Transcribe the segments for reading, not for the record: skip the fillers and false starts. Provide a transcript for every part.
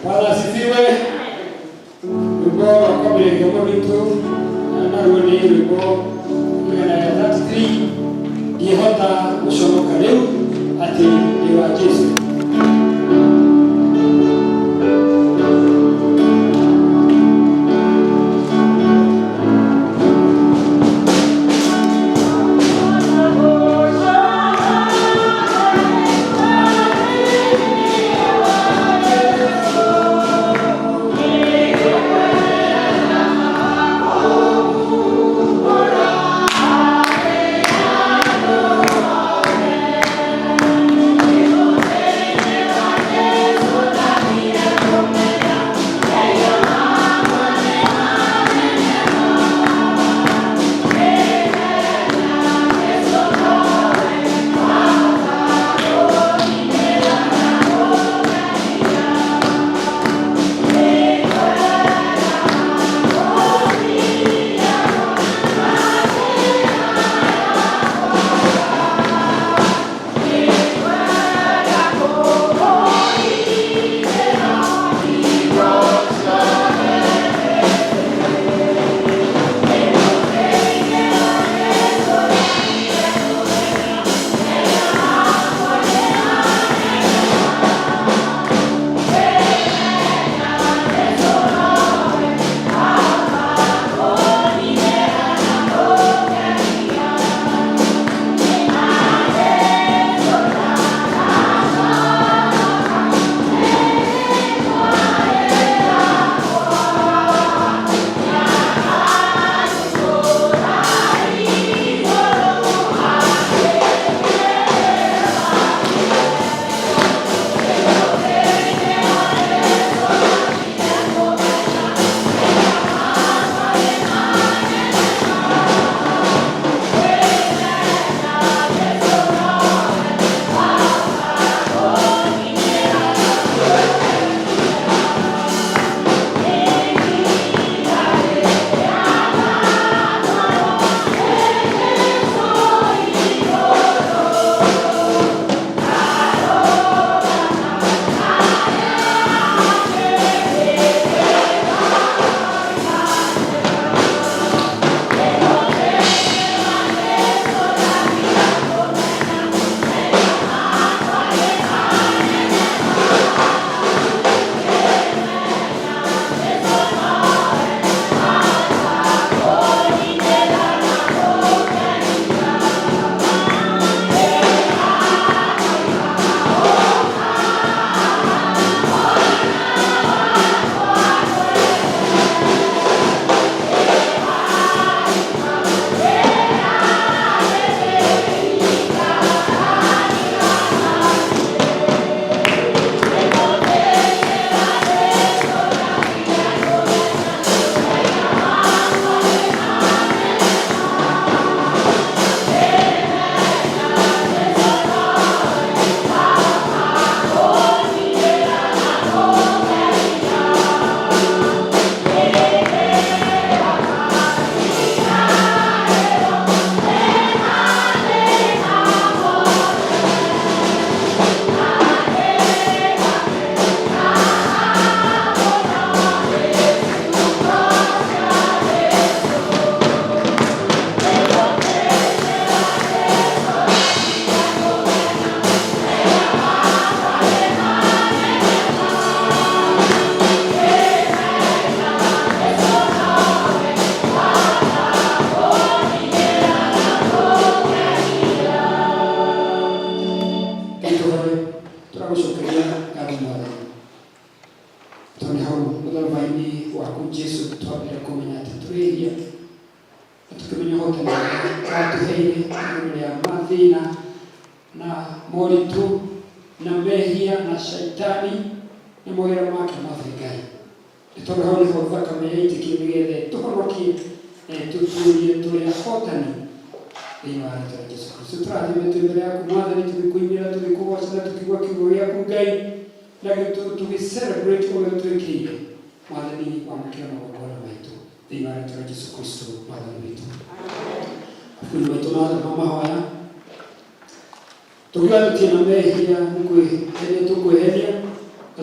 Bwana asifiwe. Wimbo wa Kigoma Ritu na rwoni wimbo yana ya 33 gihota gushoboka rero ati ni wa Yesu.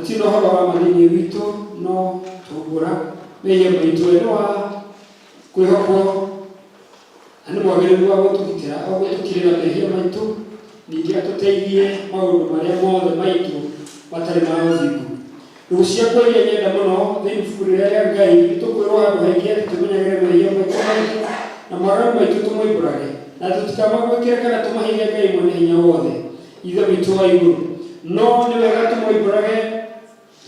gutino horo wa mathini witu no tugura meye maitu eno kwihoko ani mwagiriru wa gutugitira au gutukirira mehia maitu ningi atuteithie maundu maria mothe maitu matari ma uthingu rucia kwa ile nyenda muno thini furia ya Ngai tukwirwo handu haingi ati tumenyagire mehia maitu na mwagiriru maitu tumwiburage na tutikamagwikira kana tumahige Ngai mwene hinya wothe ithe witu wa iguru no ni wega tumwiburage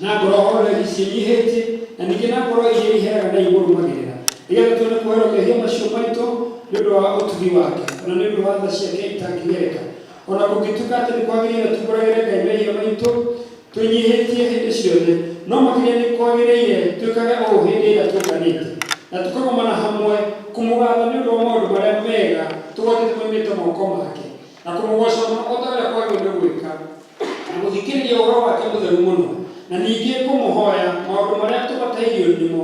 na ngoro hore cinyihĩtie na ningĩ na ngoro iria iheraga na igũrũ magĩrĩra nĩgetha tuone kũherwo mehia macio maitũ nĩ ũndũ wa ũtugi wake ona nĩ ũndũ wa tha ciake itangĩgereka ona kũngĩtuĩka atĩ nĩ kwagĩrĩire tumbũragĩre Ngai mehia maitũ twĩnyihĩtie hĩndĩ ciothe no makĩria nĩ kwagĩrĩire twĩkage ũũ hĩndĩ ĩrĩa tũnganĩte na tũkagomana hamwe kũmũgatha nĩ ũndũ wa maũndũ marĩa mega tũgotete moimĩte moko make na kũmũgoca o ta ũrĩa kwagĩrĩire gwĩka na gũthikĩrĩria ũhoro wake mũtheru mũno na ningĩ kũmũhoya maũndũ marĩa tũbatairio nĩmo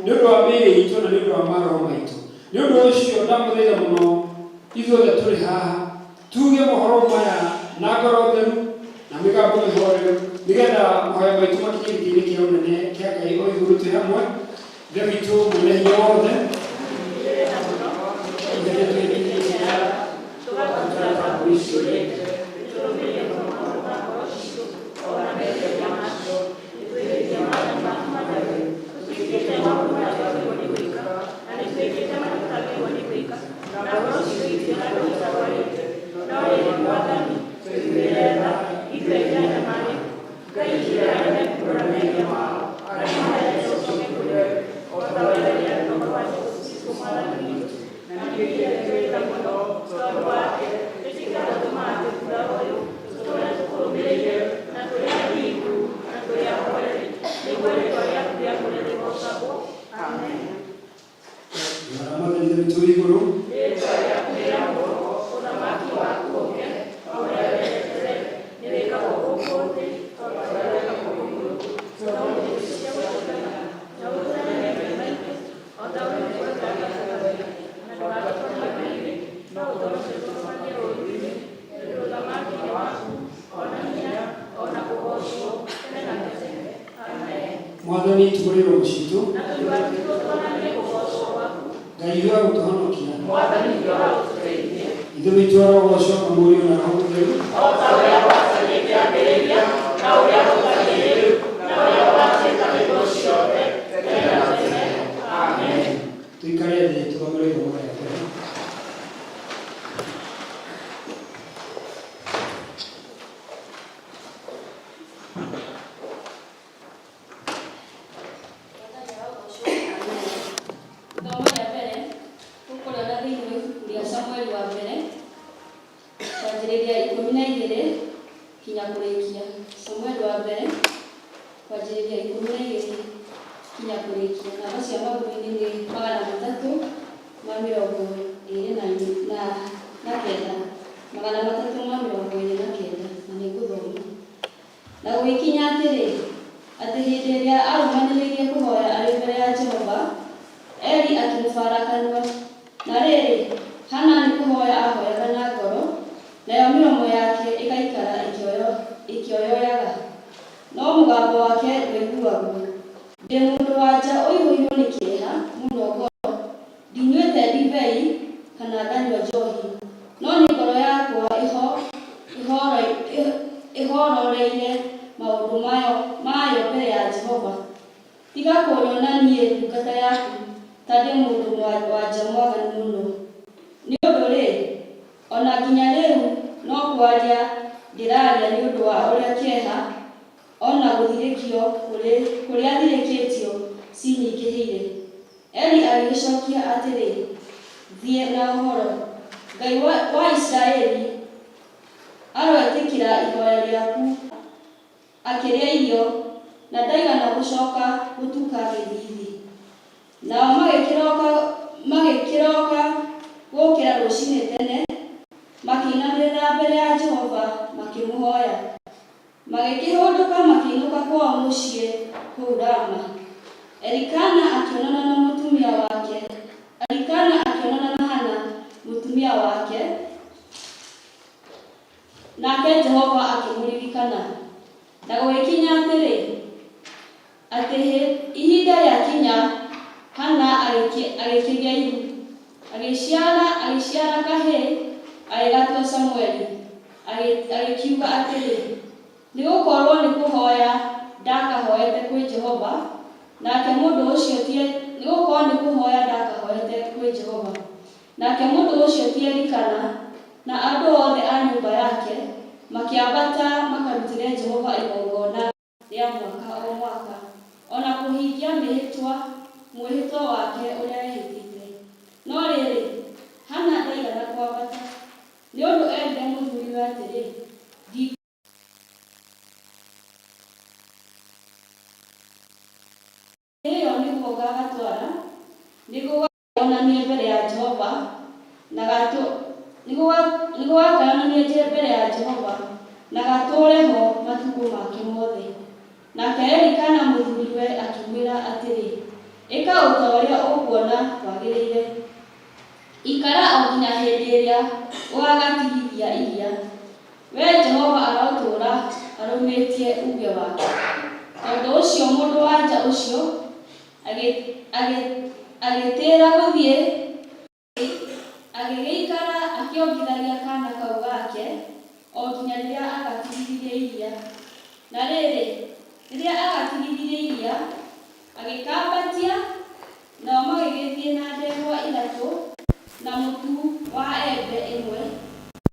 nĩ ũndũ wa mĩĩrĩ itũ na nĩ ũndũ wa maroho maitũ nĩ ũndũ ũcio ndamũthaitha mũno ithuothe tũrĩ haha tuge mohoro maya na ngoro theru na mĩgambo mĩhoreru nĩgetha mahoya maitũ makinye gĩtĩ-inĩ kĩa ũnene kĩa Ngai o igũrũ twĩ hamwe Ngai witũ mwene hinya wothe Mwathani tugũrĩrwo mũcitũ Ngai wa gũtũhonokia ithuĩ witũ arogocwo na mũriũ na roho mũtheru o ta ũrĩa gwathani kĩambĩrĩria na ũrĩa gũtariĩ rĩu na ũrĩa ũgatuĩka hĩndĩ ciothe tene na tene. Amen. Tuikare thĩ tũthomere ithomo rĩa mbere. Nake Jehova akĩmũririkana na gũgĩkinya atĩrĩ, atĩ ihinda rĩakinya Hana agĩkĩgĩa ihu, agĩciara kahĩĩ, agĩgatua Samũeli. Agĩkiuga atĩrĩ, nĩgũkorwo nĩ kũhoya ndakahoete kwĩ Jehova, nake mũndũ ũcio ti Elikana na andũ othe a nyũmba yake makĩambata makarutĩre Jehova igongona rĩa mwaka o mwaka, ona kũhingia mwĩhĩtwa wake ũrĩa ehĩtĩte. No rĩrĩ, Hana ndaigana kwambata, nĩ ũndũ endire mũthuriwe atĩrĩ, ĩyo nĩguo ngagatwara nĩguo gakayonanie mbere ya Jehova na gatũũre ho matukũ make mothe. Nake Elikana mũthuriwe akĩmwĩra atĩrĩ, ĩka o ta ũrĩa ũkuona kwagĩrĩire, ikara o nginya hĩndĩ ĩrĩa ũgagatigithia iria. Wee Jehova arotũũra arũmĩtie uge wake. Tondũ ũcio mũndũ-wa-nja ũcio agĩtĩĩra gũthiĩ, agĩgĩikara akĩongithagia kaana kau gake o nginya rĩrĩa agatigithirie iria. Na rĩrĩ, rĩrĩa agatigithirie iria, agĩkambatia, nao magĩgĩthiĩ na ndegwa 3 na mũtu wa embe 1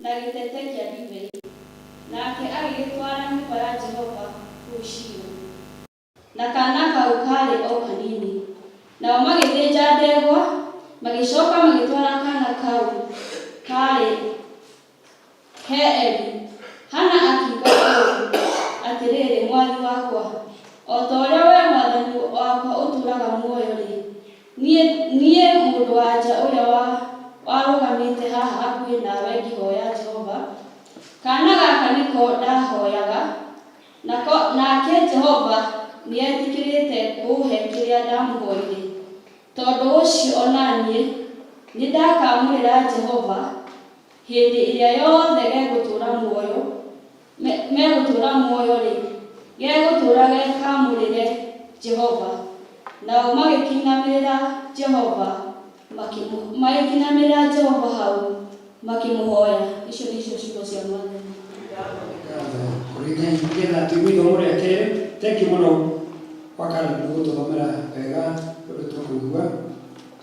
na gĩtete kĩa ndibei. Nake agĩgĩtwara nyũmba ya Jehova kũu Shilo. Na kaana kau karĩ o kanini. Nao magĩthĩnja ndegwa, magĩcoka magĩtwara kaana kau karĩ he Eli. Hana akiuga atĩrĩrĩ, mwathi wakwa, o ta ũrĩa wee mwathani wakwa ũtũũraga muoyo-rĩ, niĩ mũndũ-wa-nja ũrĩa warũgamĩte haha hakuhĩ nawe ngĩhoya Jehova, kaana gaka nĩko ndahoyaga, nake Jehova nĩetĩkĩrĩte kũũhe kĩrĩa ndamũhoire. Tondũ ũcio ona niĩ nĩndakamũrĩra Jehova hĩndĩ ĩrĩa yothe megũtũũra muoyo-rĩ, gegũtũũra gekamũrĩre Jehova. Nao magĩkinamĩrĩra Jehova hau makĩmũhoya. Icio nĩcio ciugo cia Mwathani. Kũringana tiguo ithomo rĩa kerĩ, thengi mũno wakana gũtũthomera wega ũndũ tũkũigua,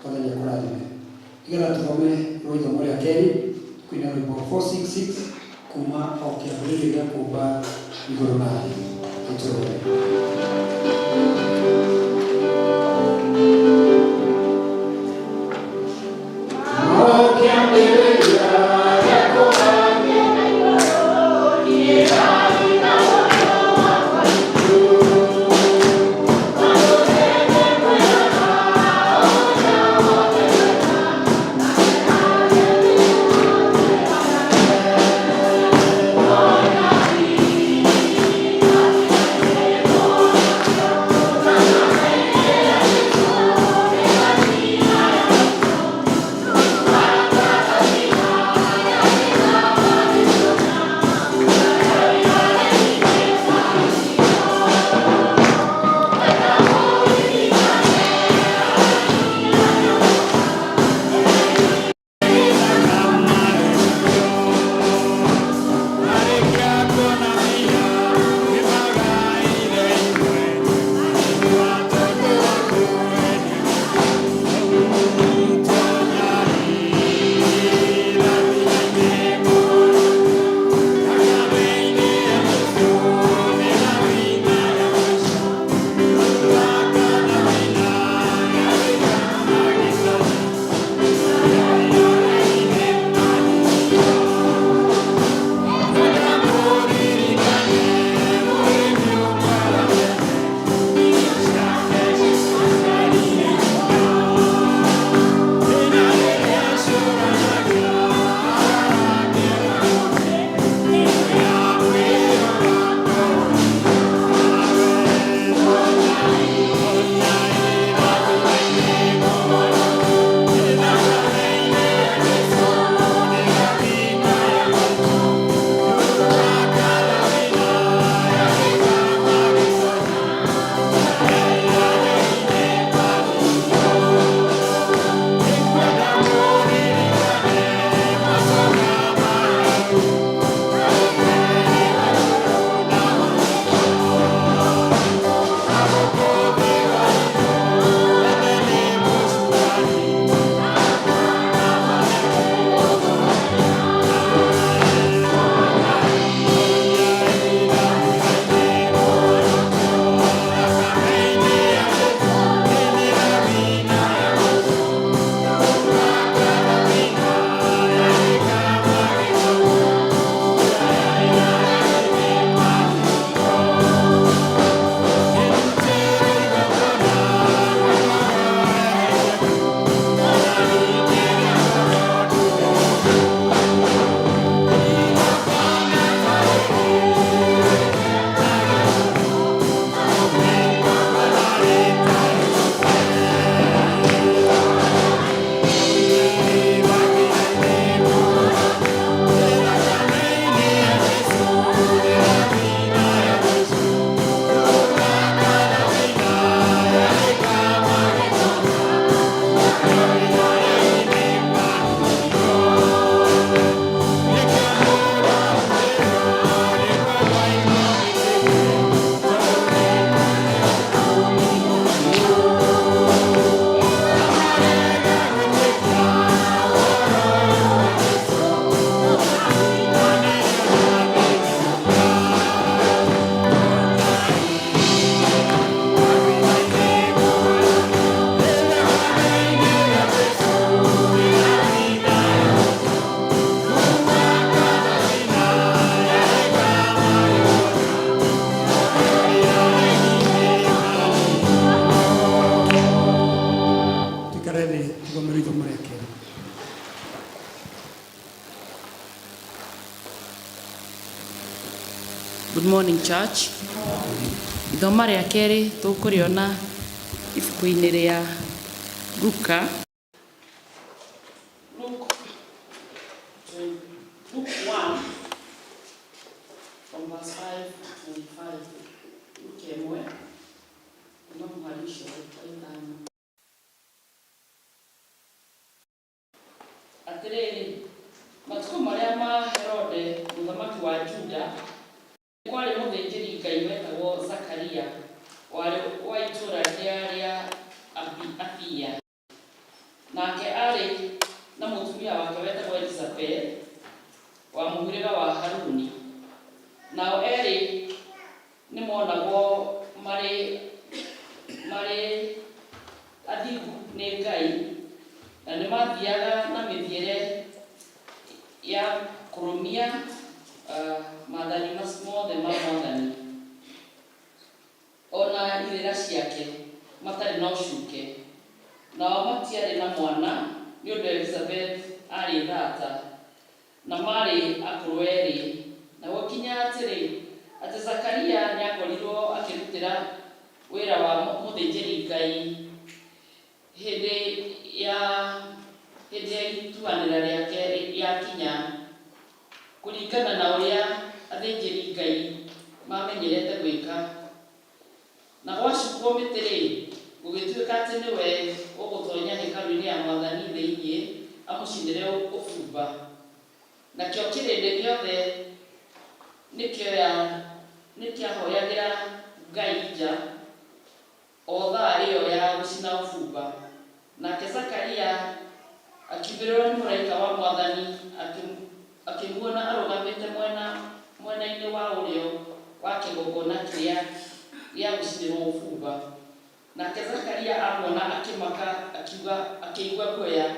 Mwathani akũrathime. Nĩgetha tũthome ithomo rĩa kerĩ, kwĩna rwĩmbo 466 kuma o kĩambĩrĩria gĩa kũmba igũrũ na thĩ. Tũtũrore. Oh, morning church. Ithoma rĩa kerĩ tũkũrĩona ibuku-inĩ rĩa Luka. Luke 1 from verse 5 and 5. Luke 1 no mhalisho ithano. Atĩrĩrĩ, matukũ marĩa ma Herode mũthamaki wa Juda kwarĩ mũthĩnjĩri Ngai wetagwo Zakaria wa itũũra rĩa Abia. Nake arĩ na mũtumia wake wetagwo Elizabeth wa mũhĩrĩga wa Haruni. Nao erĩ nĩ monagwo marĩ athingu nĩ Ngai, na nĩ mathiaga na mĩthiĩre ya kũrũmia maathani mothe ma Mwathani, ona irĩra ciake matarĩ na ũcuuke. Nao matiarĩ na mwana nĩ ũndũ Elizabeth arĩ thata, na marĩ akũrũ erĩ. Na gũkinya atĩ Zakaria nĩakorirwo akĩrutĩra wĩra wa mũthĩnjĩri Ngai hĩndĩ ya ituanĩra rĩake yakinya, kũringana na ũrĩa athĩnjĩri Ngai mamenyerete gwĩka. Na gwacukwo mĩtĩ-rĩ, gũgĩtuĩka atĩ nĩwe ũgũtonya hekarũ-inĩ ya Mwathani thĩinĩ amũcinĩre ũbumba. Nakĩo kĩrĩndĩ gĩothe nĩkĩahoyagĩra Ngai nja o thaa ĩyo ya gũcina ũbumba. Nake Zakaria akiumĩrĩrwo nĩ mũraika wa Mwathani akĩmuona arũgamĩte mwena-inĩ wa ũrĩo wa kĩgongona kĩrĩa gĩa gũcinĩrwo ũbumba. Nake Zakaria amuona akĩmaka, akĩigua guoya.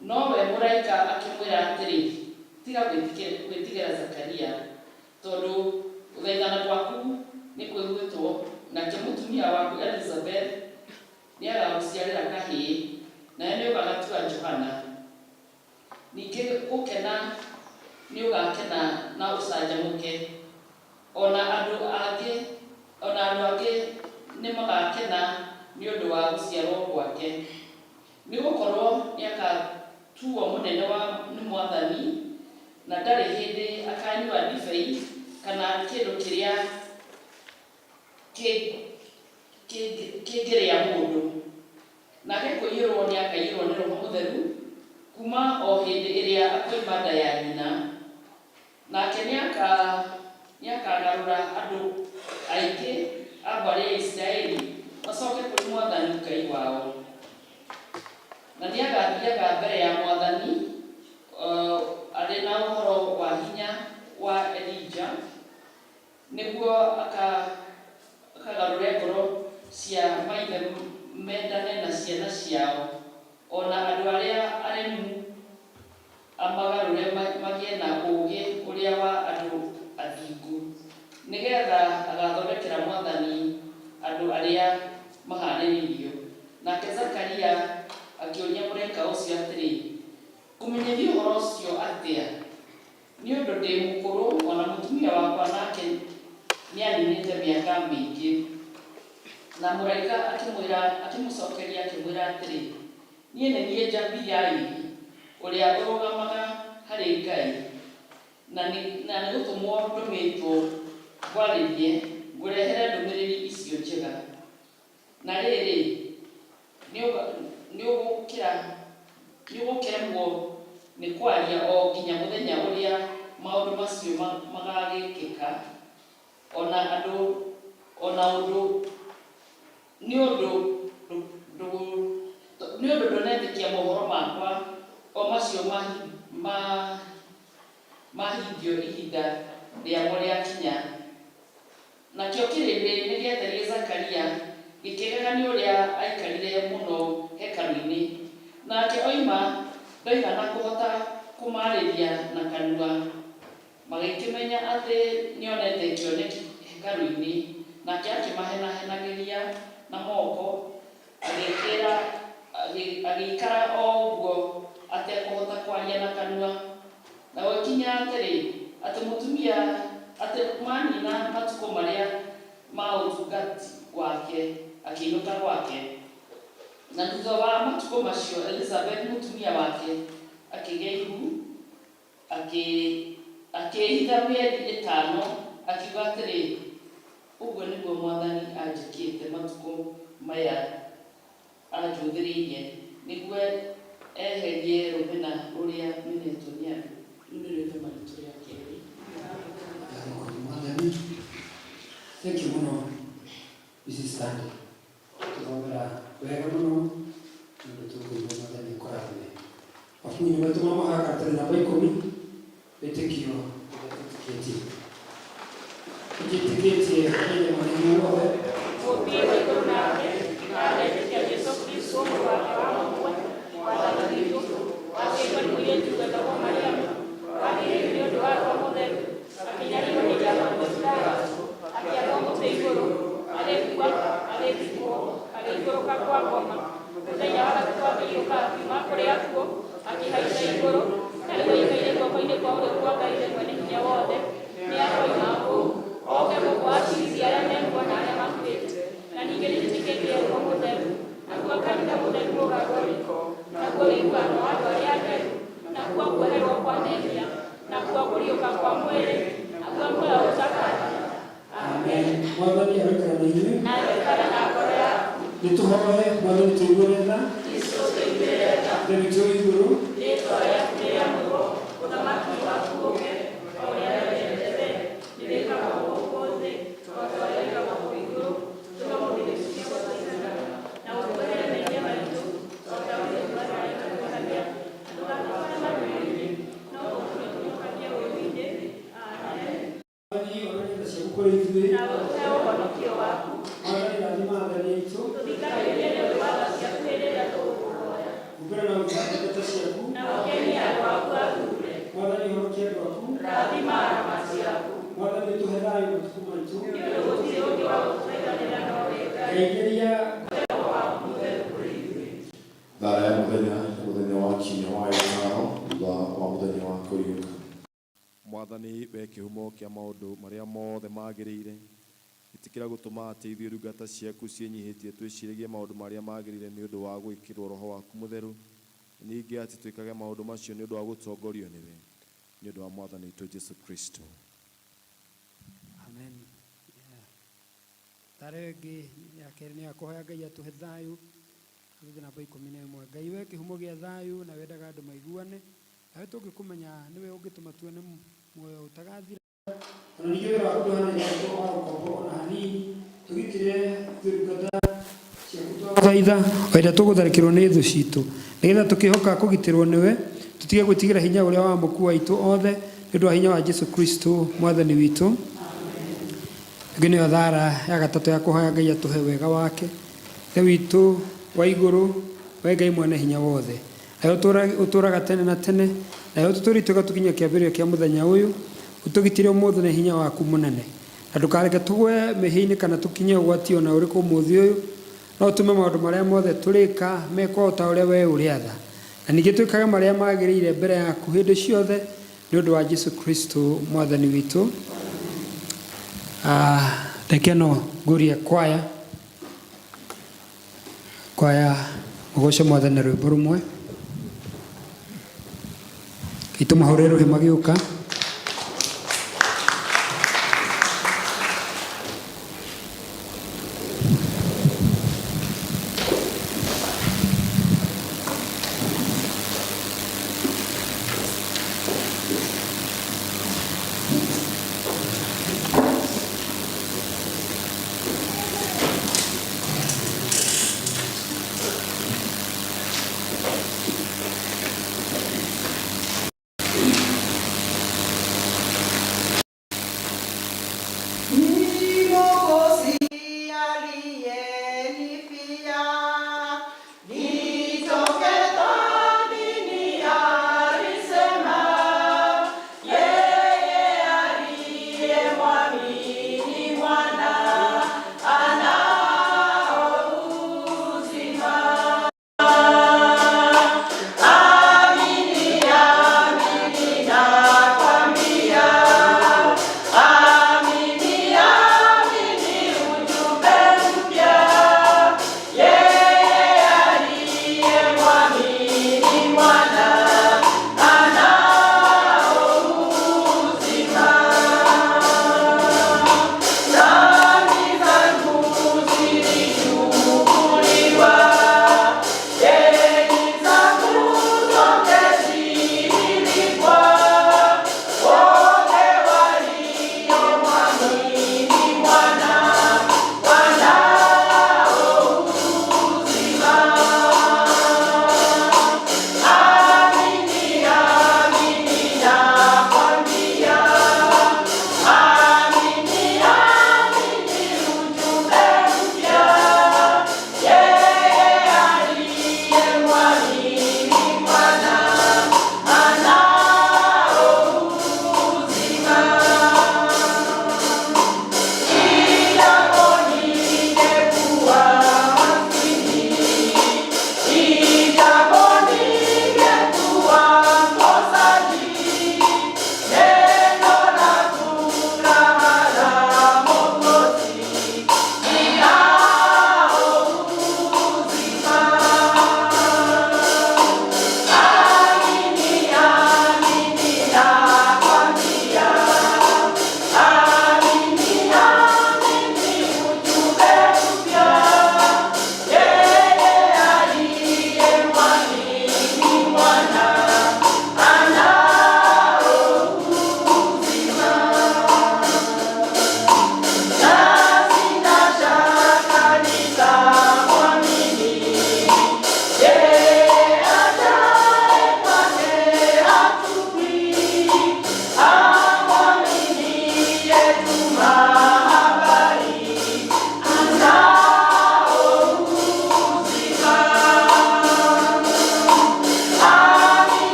Nowe mũraika akĩmwĩra atĩrĩ, tiga gwĩtigĩra Zakaria, tondũ gũthaithana gwaku nĩ kũiguĩtwo, nake mũtumia waku Elizabeth nĩagagũciarĩra kahĩĩ, nawe nĩũgagatua Johana. Ningĩ gũkena nĩũgakena na ũcanjamũke, ona andũ angĩ nĩmagakena nĩ ũndũ wa gũciarwo gwake. Nĩgũkorwo nĩakatuo mũnene nĩ Mwathani, na ndarĩ hĩndĩ akanyua ndibei kana kĩndũ kĩrĩa kĩngĩrĩa mũndũ. Nake kũiyũrwo nĩakaiyũrwo nĩ Roho Mũtheru kuma o hĩndĩ ĩrĩa akoima nda ya nyina. Nake nĩakagarũra andũ aingĩ a mbarĩ ya Isiraeli macoke kũrĩ Mwathani Ngai wao. Na nĩagathiaga mbere ya Mwathani arĩ na ũhoro wa hinya wa Elija, nĩguo akagarũre ngoro cia maithe mendane na ciana ciao, ona andũ arĩa aremu amagarũre magĩe na ũũgĩ ũrĩa wa andũ athingu, nĩgetha agathondekera Mwathani andũ arĩa mahaarĩirio. Nake Zakaria akĩũria mũraika ũcio atĩrĩ, kũmenyithio ũhoro ũcio atĩa, nĩ ũndũ ndĩ mũkũrũ, ona mũtumia wakwa nake nĩaninĩte mĩaka mĩingĩ. Na mũraika akĩmũcokeria akĩmwĩra atĩrĩ, niĩ nĩ niĩ Jabiraeli ũrĩa ũrũgamaga harĩ Ngai, na nĩgũtũmwo ndũmĩtwo ngwarĩrie ngũrehere ndũmĩrĩri icio njega. Na rĩrĩ, nĩũgũkĩremwo nĩ kwaria o nginya mũthenya ũrĩa maũndũ macio magagĩkĩka, ona ũndũ nĩ ũndũ ndũnetĩkia mohoro makwa o macio mahingio ihinda rĩamo rĩakinya. Nakĩo kĩrĩndĩ nĩgĩetereire Zakaria gĩkĩgega nĩ ũrĩa aikarire mũno hekarũ-inĩ. Nake oima ndaigana kũhota kũmaarĩria na kanua, magĩkĩmenya atĩ nĩonete kĩoneki hekarũ-inĩ. Nake akĩmahenahenagĩria na moko, agĩikara o ũguo atekũhota kwaria na kanua. Na gũkinya atĩrĩ, atĩ mũtumia atĩ manina matukũ marĩa ma ũtungati wake akĩinũka gwake. Na thutha wa matukũ macio Elizabeth mũtumia wake akĩgĩa ihu, akĩĩhitha mĩeri 5 akiuga atĩrĩ, ũguo nĩguo Mwathani anjĩkĩte matukũ maya anjũthĩrĩirie nĩguo eherie rũmena rũrĩa menetwo nĩ andũ. Rĩu nĩrĩo irema ritũ rĩa kerĩ. Mwathani, thank you mũno Mrs. Stanley. Tũthomera wega mũno nĩũndũ tũkũigua Mwathani ũkũrathime. Mabuku-inĩ maitũ ma mũhaka tarĩ namba 10 wĩtĩkio ũrĩa tũtĩkĩtie kwenye maneno wothe Kupigwa iko nake, aletetea Yesu Kristo wake wa Mungu, Mwathani witũ, akĩigua njuga kwa Mariamu, akĩrĩkĩrio nĩ ũndũ wa Roho Mũtheru, akĩnyariirwo nĩ Ngai wa Mũthamaki, akĩagwo mũtĩ igũrũ, agĩthikwo, agĩikũrũka kwa ngoma, mũthenya wa gatatũ akĩriũka akiuma kũrĩ akuũ, akĩhaica igũrũ, na rĩu aikaire guoko-inĩ kwa ũrĩo kwa Ngai Mwene Hinya Wothe, nĩ akoima kũu, oke gũkũacirithia arĩa mekuo na arĩa makuĩte, na ningĩ nĩtĩkĩtie Roho Mũtheru, naguo kanitha mũtheru mũgarũ rĩko, naguo ũiguano wa andũ arĩa atheru, naguo kuoherwo kwa mehia, naguo kũriũka kwa mwĩrĩ, naguo muoyo ũtakana. Amen. Mwathani aroikara na inyuĩ. Na aroikara na ngoro yaku. Nĩtũhoe Mwathani tũiguĩre tha. Jesũ tũiguĩre tha. Ithe witũ wĩ igũrũ. Rĩĩtwa rĩaku rĩamũrwo, ũthamaki waku ũũke, o ũrĩa wendete we, nĩwĩkagwo gũkũ thĩ, o ta ũrĩa wĩkagwo kũu igũrũ. Tũtũhe gĩcunjĩ gĩa kũigana, na ũtũhere mehia maitũ, o ta ũrĩa tũratũherithia. Na ndũgatũtware mathĩna-inĩ, no ũtũhonokie ũũru-inĩ. Amen. Mwathani onanie tha ciaku kũrĩ ithuĩ. Na ũtũhe ũhonokio waku. Mwathani rathima athani aitũ. Tũthikagĩrĩrie nĩ ũndũ wa tha ciaku hĩndĩ ĩrĩa tũgũkũhoya. Kumbũra na ũtungata ciaku. Na ũkenie andũ aku athuure. Mwathani honokia andũ aku. Rathima arama ciaku. Mwathani tũhe thayũ matukũ maitũ. Nĩ ũndũ gũtirĩ ũngĩ wa gũtũteithania no wĩ Ngai. Ngeithĩria Thara ya mũthenya wa kiumia wa gatano thutha wa mũthenya wa kũriũka. Mwathani we kĩhumo kĩa maũndũ marĩa mothe magĩrĩire, itikĩra gũtũma atĩ ithuĩ ndungata ciaku ciĩnyihĩtie twĩciragie maũndũ marĩa magĩrĩire nĩ ũndũ wa gwĩkĩrwo Roho waku Mũtheru, ningĩ atĩ twĩkage maũndũ macio nĩ ũndũ wa gũtongorio nĩwe, nĩ ũndũ wa Mwathani witũ Jesũ Kristo. Amen. Tarehe ĩngĩ ya kerĩ nĩ ya kũhoya Ngai atũhe thayũ. Thuthi namba 11. Ngai we kĩhumo gĩa thayũ na wendaga andũ maiguane, nawe tũngĩkũmenya nĩwe ũngĩtũma tuone muoyo ũtagathira. Ona ningĩ wĩra wa kũndũhanĩria andũ wa gũkombo ona hanini, tũgitĩre ndungata ciaku twagũthaitha, o hĩndĩ ĩrĩa tũgũtharĩkĩrwo nĩ thũ citũ, nĩgetha tũkĩhoka kũgitĩrwo nĩwe, tũtige gwĩtigĩra hinya ũrĩa wa mũkuo witũ othe, nĩ ũndũ wa hinya wa Jesũ Kristo Mwathani witũ. Ĩngĩ nĩyo thara ya gatatũ ya kũhoya Ngai atũhe wega wake. Ithe witũ wa igũrũ, we Ngai Mwene Hinya Wothe, nawe ũtũũraga tene na tene, nawe ũtũtũũrĩte ũgatũkinyia kĩambĩrĩrio kĩa mũthenya ũyũ, ũtũgitĩre ũmũthĩ nĩ hinya waku mũnene, na ndũkareke tũgwe mĩhĩa-inĩ kana tũkinye ũgwati ona ũrĩkũ ũmũthĩ ũyũ, no ũtũme maũndũ marĩa mothe tũrĩka mekwo o ta ũrĩa we ũrĩatha, na ningĩ twĩkage marĩa magĩrĩire mbere yaku hĩndĩ ciothe, nĩ ũndũ wa Jesũ Kristo Mwathani witũ. Reke no ngũrie kwaya mũgoce Mwathani rwĩmbo rũmwe, itũmahũrĩre rũhĩ magĩũka.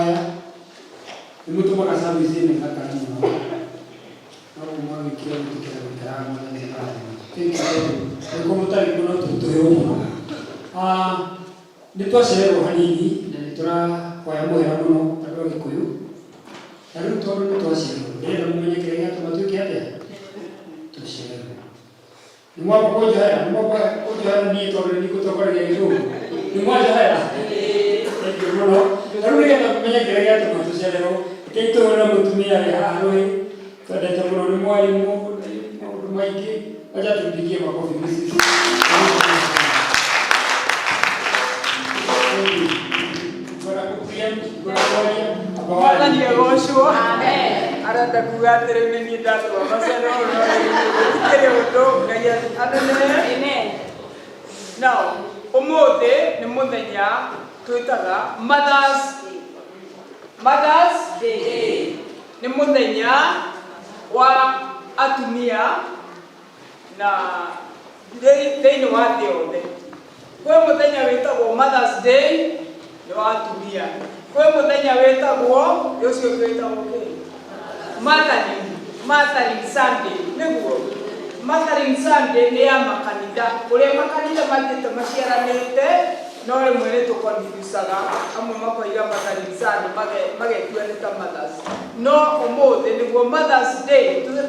haya nimutumaga service ni kakani no mwa wikira kutikira kama na ndio kwa mutari kuna tutuyo nitwacero hanini na nitura kwaya muhera muno andũ a Gĩkũyũ na rĩu tondũ nĩtwacero ndĩrenda mũmenye kĩrĩa gĩatũma twĩke atĩa tũcererwo nĩ mwamba kũnjohera niĩ tondũ nĩ gũtongoreria gĩthũngũ nĩ mwanjohera thengiũ mũno na rĩu nĩgetha mũmenye kĩrĩa gĩatũma tũcererwo kĩitũrwo na mũtumia wĩ haha rũĩ twendete mũno nĩ mwarimũ maũndũ maingĩ acha tumpigie makofi misi Mwathani agocwo. Arenda kuga atĩrĩ nĩ niĩ ndatũma macero gũtirĩ ũndũ Ngai anene. Now ũmũthĩ nĩ mũthenya twĩtaga Mother's Day. Nĩ mũthenya wa atumia na thĩinĩ wa thĩ yothe. Kwĩ mũthenya wĩtagwo Mother's Day nĩ wa atumia. Kwĩ mũthenya wĩtagwo ũcio wĩtagwo Mothering Sunday nĩguo. Mothering Sunday nĩ ya makanitha ũrĩa makanitha mathiĩte maciaranĩte no rĩmwe nĩ tũkonfuse-aga amwe makoiga Mothering Sunday magetua nĩ ta mothers no ũmũthĩ nĩguo Mother's Day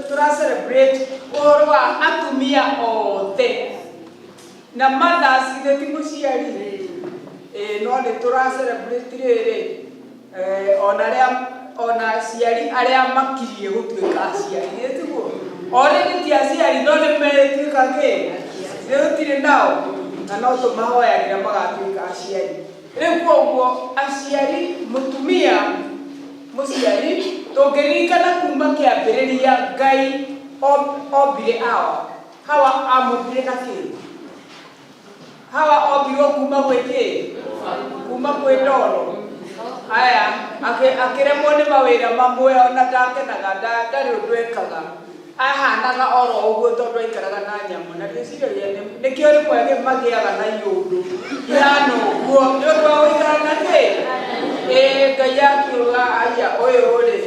tũra celebrate ũhoro wa atumia othe na mothers ithe ti mũciari no nĩ tũra celebrate rĩrĩ ona aciari arĩa makirie gũtuĩka aciari nĩtiguo o rĩngĩ ti aciari no nĩ metuĩka nĩ gũtirĩ nao na no tũmahoyagĩra magatuĩka aciari rĩu koguo aciari mũtumia mũciari tũngĩririkana kuma kĩambĩrĩria Ngai ombire Hawa amũmbire na kĩ Hawa ombirwo kuma gwĩ kĩ kuma kwĩ ndoro aya akĩremwo nĩ mawĩra mamwe ona ndakenaga ndarĩ ũndũ ekaga ahanaga oro ũguo tondũ aikaraga na nyamũ na ndĩciragia nĩkĩo rĩmwe magĩaga na iũndũ ihana ũguo nĩ ũndũ wa gũikara na kĩ Ngai akiuga aya ũyũ rĩ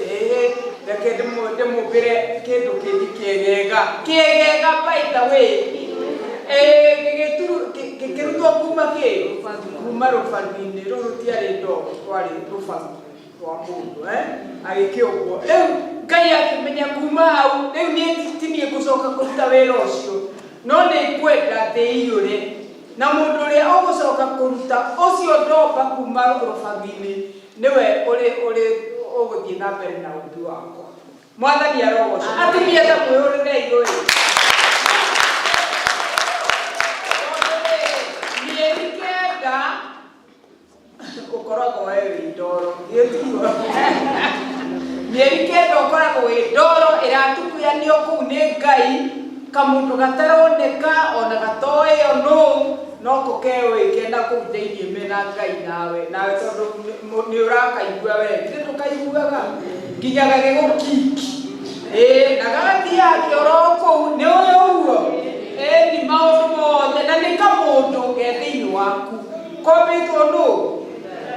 reke ndĩmũmbĩre kĩndũ kĩngĩ kĩegega by the way gĩkĩrutwo kuma kĩ kuma rũbaru-inĩ rũu rũtiarĩ ndoo rwarĩ rũbaru rwa mũndũ agĩkĩũmbwo rĩu Ngai akĩmenya kuma hau rĩu nĩ tinie gũcoka kũruta wĩra ũcio no nĩ kwenda thĩ iyũre na mũndũ ũrĩa ũgũcoka kũruta ũcio ndomba kuma rũbaru-inĩ nĩwe ũgũthiĩ na mbere na ũmbi wakwa Mwathani arogocwo atumia ta mwĩhũrĩre igũrĩ ũkoragwo wĩ ndoro mĩeri kenda ũkoragwo wĩ ndoro ĩratukuyanio kũu nĩ Ngai kamũndũ gataroneka ona gatoĩo no kũkeũĩke na kũu thĩinĩ mena Ngai nawe tondũ nĩ ũrakaigua wee githĩ tũkaiguaga nginya gagĩgũkiki na gagathiaga kĩoro kũu nĩ ũguo nĩ maũndũ mothe na nĩ kamũndũ ge thĩinĩ waku kombĩtwo nũ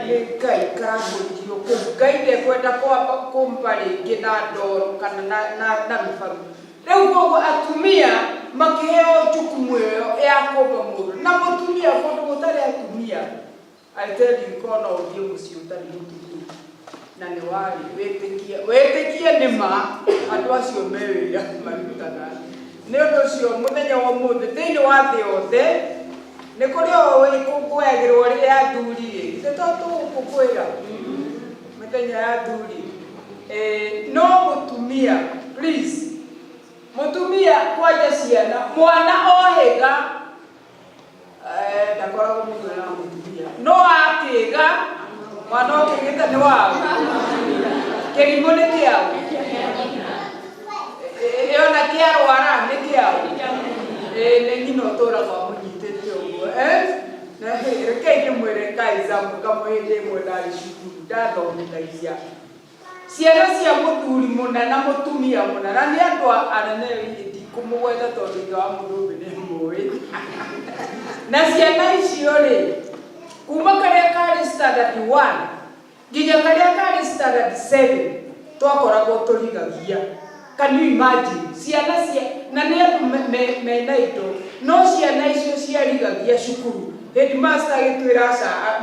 nĩ Ngai karagũithio kũu Ngai ndekwenda kũmba rĩngĩ na ndoro kana na mĩbaru rĩu koguo atumia makĩheo jukumu ĩyo ya kũmba mũndũ na mũtumia kũndũ gũtarĩ atumia I tell you kona ũthiĩ mũciĩ ũtarĩ mũtumia na nĩ warĩ wĩtĩkie nĩma andũ acio me wĩra marutaga nĩ ũndũ ũcio mũthenya wa ũmũthĩ thĩinĩ wa thĩ yothe nĩ kũrĩ o gũkũngũyagĩrwo rĩrĩa athuri nĩ tondũ gũkũngũĩra mĩthenya ya athuri no mũtumia please mũtumia kwanja ciana mwana ohĩga ndakoragwo mũndũ na mũtumia no akĩga mwana ũkĩgĩte nĩ wao kĩrimũ nĩ kĩao ona kĩarwara nĩ kĩao nĩ nyina ũtũraga mũnyitĩte ũguo na rekei ndĩmwĩre Ngai kamũhĩndĩ ĩmwe ndarĩ cukuru ndathomithagia ciana cia mũthuri mũna na mũtumia mũna na nĩ andũ anene ndikũmũgweta tondũ ithe wa mũndũ nĩ mũĩ na ciana icio rĩ kuma karĩa karĩ standard 1 nginya karia kari standard 7 twakoragwo tũrigagia. Can you imagine? Ciana na nĩ andũ mena indo no ciana icio ciarigagia cukuru. Headmaster agĩtwĩra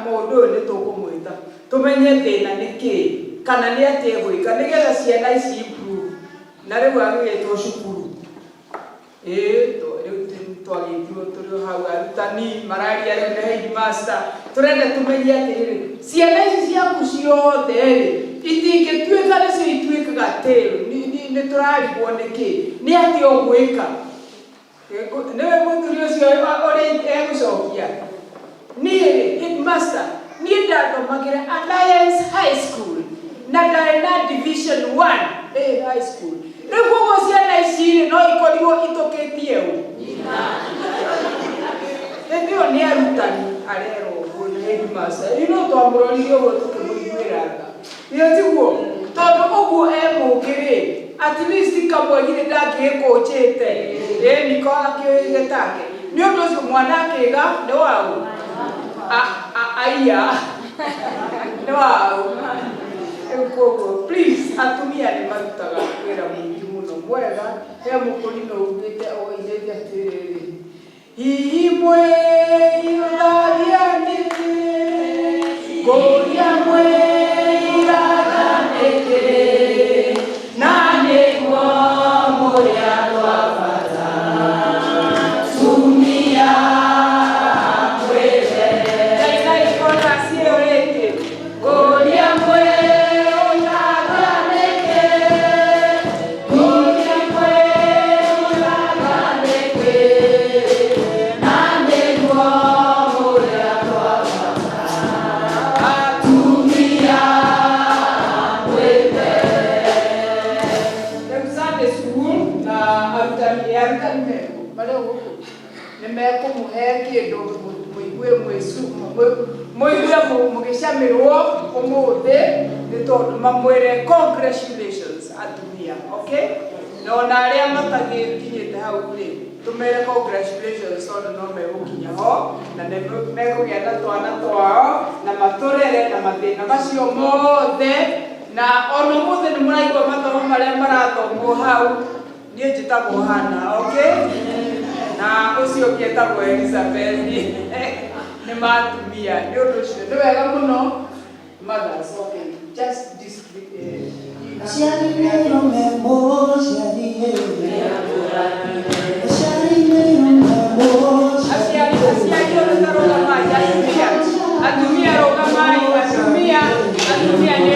mũndũ ũyũ nĩ tũkũmwĩta tũmenye thĩna nĩ kĩĩ kana nĩ atĩa gwĩka nĩgetha ciana ici improve. Na rĩu agĩgĩtwo cukuru rĩu twagĩtwo tũrĩ hau arutani mararia rĩu nĩ headmaster tũrenda tũmenye atĩrĩrĩ ciana ici ciaku ciothe itingĩtuĩka nĩcio ituĩkaga tail nĩ tũrarigwo nĩkĩ nĩ atĩ ũgwĩka nĩwe mũthuri ũcio ũrĩa egũcokia niĩ headmaster niĩ ndathomagĩra Alliance High School na ndarĩ na Division 1 high school. Rĩu koguo ciana ici no ikorirwo itũkĩtie ũũ hĩndĩ ĩyo nĩ arutani arerwo ũguo nĩ headmaster no twamũrorire ũguo tũkĩmũiguĩranga ĩyo tiguo tondũ ũguo mũngĩ-rĩ at least kamwegire ndangĩkũnjĩte niko akĩoige take nĩ ũndũ ũcio mwana akĩga nĩ waũ aya nĩ waũ. Koguo please atumia nĩ marutaga wĩra mũingĩ mũno mwega he mũkũrinũ ugĩte oigĩte atĩrĩrĩ hihi mwĩiragianĩte ngũria mwĩiraganĩte na nĩguo mũrĩa twabata tumia mwĩre ndaikaikona ciĩ rĩngĩ ngũria mũgĩcamĩrwo ũmũthĩ nĩ tondũ mamwĩre congratulations atumia, okay? Na ona arĩa matagĩkinyĩte hau-rĩ tũmere congratulations tondũ no megũkinya ho na mekũgĩa na twana twao na matũrere na mathĩna macio mothe na ona ũmũthĩ nĩ mũraigua mathomo marĩa marathomwo hau. Niĩ njĩtagwo Hana, okay? Na ũcio ũngĩ etagwo Elizabeth nĩ matumia nĩ ũndũ ũcio nĩ wega mũno mothers, okay? Just this atumia rogamai atumia nĩo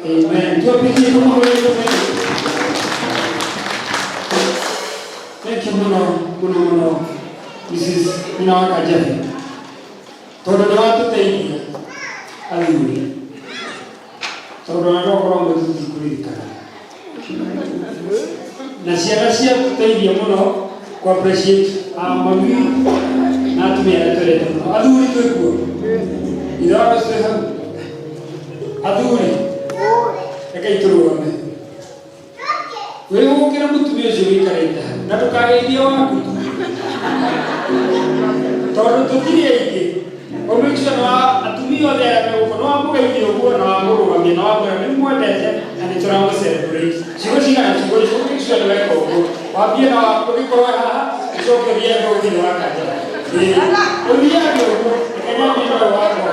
Amen. Thank you, Muno. This is Kajabi. Todo no ato teinia. Hallelujah. Todo no korong betu dikulika. Na sia teinia Muno ko appreciate mami na tumia tole. Aduri tu ko. Idara se aduri. Ekai turuame. Wewe ukira mutumia juri kareta. Na tukageithia waku. Tondũ tũtirĩ aingĩ Omicho na atumio there ko no amuga iyo ko na amuru ngi no amuga ni mwendete ani turamo celebrate chigo chiga chigo chigo na ko wabie na ko ko ha cho ke bia ko ni wa ka ja o bia ko kenya ni no wa ko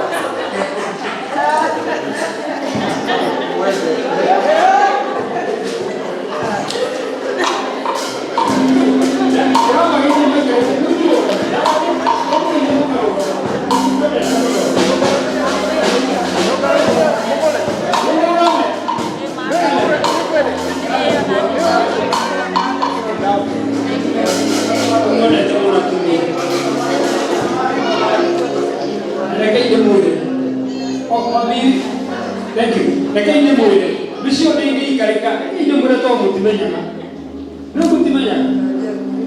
Thank you. Lakini ni mwile. Bisho ni karika. Ni mwile to mutimenya. No mutimenya.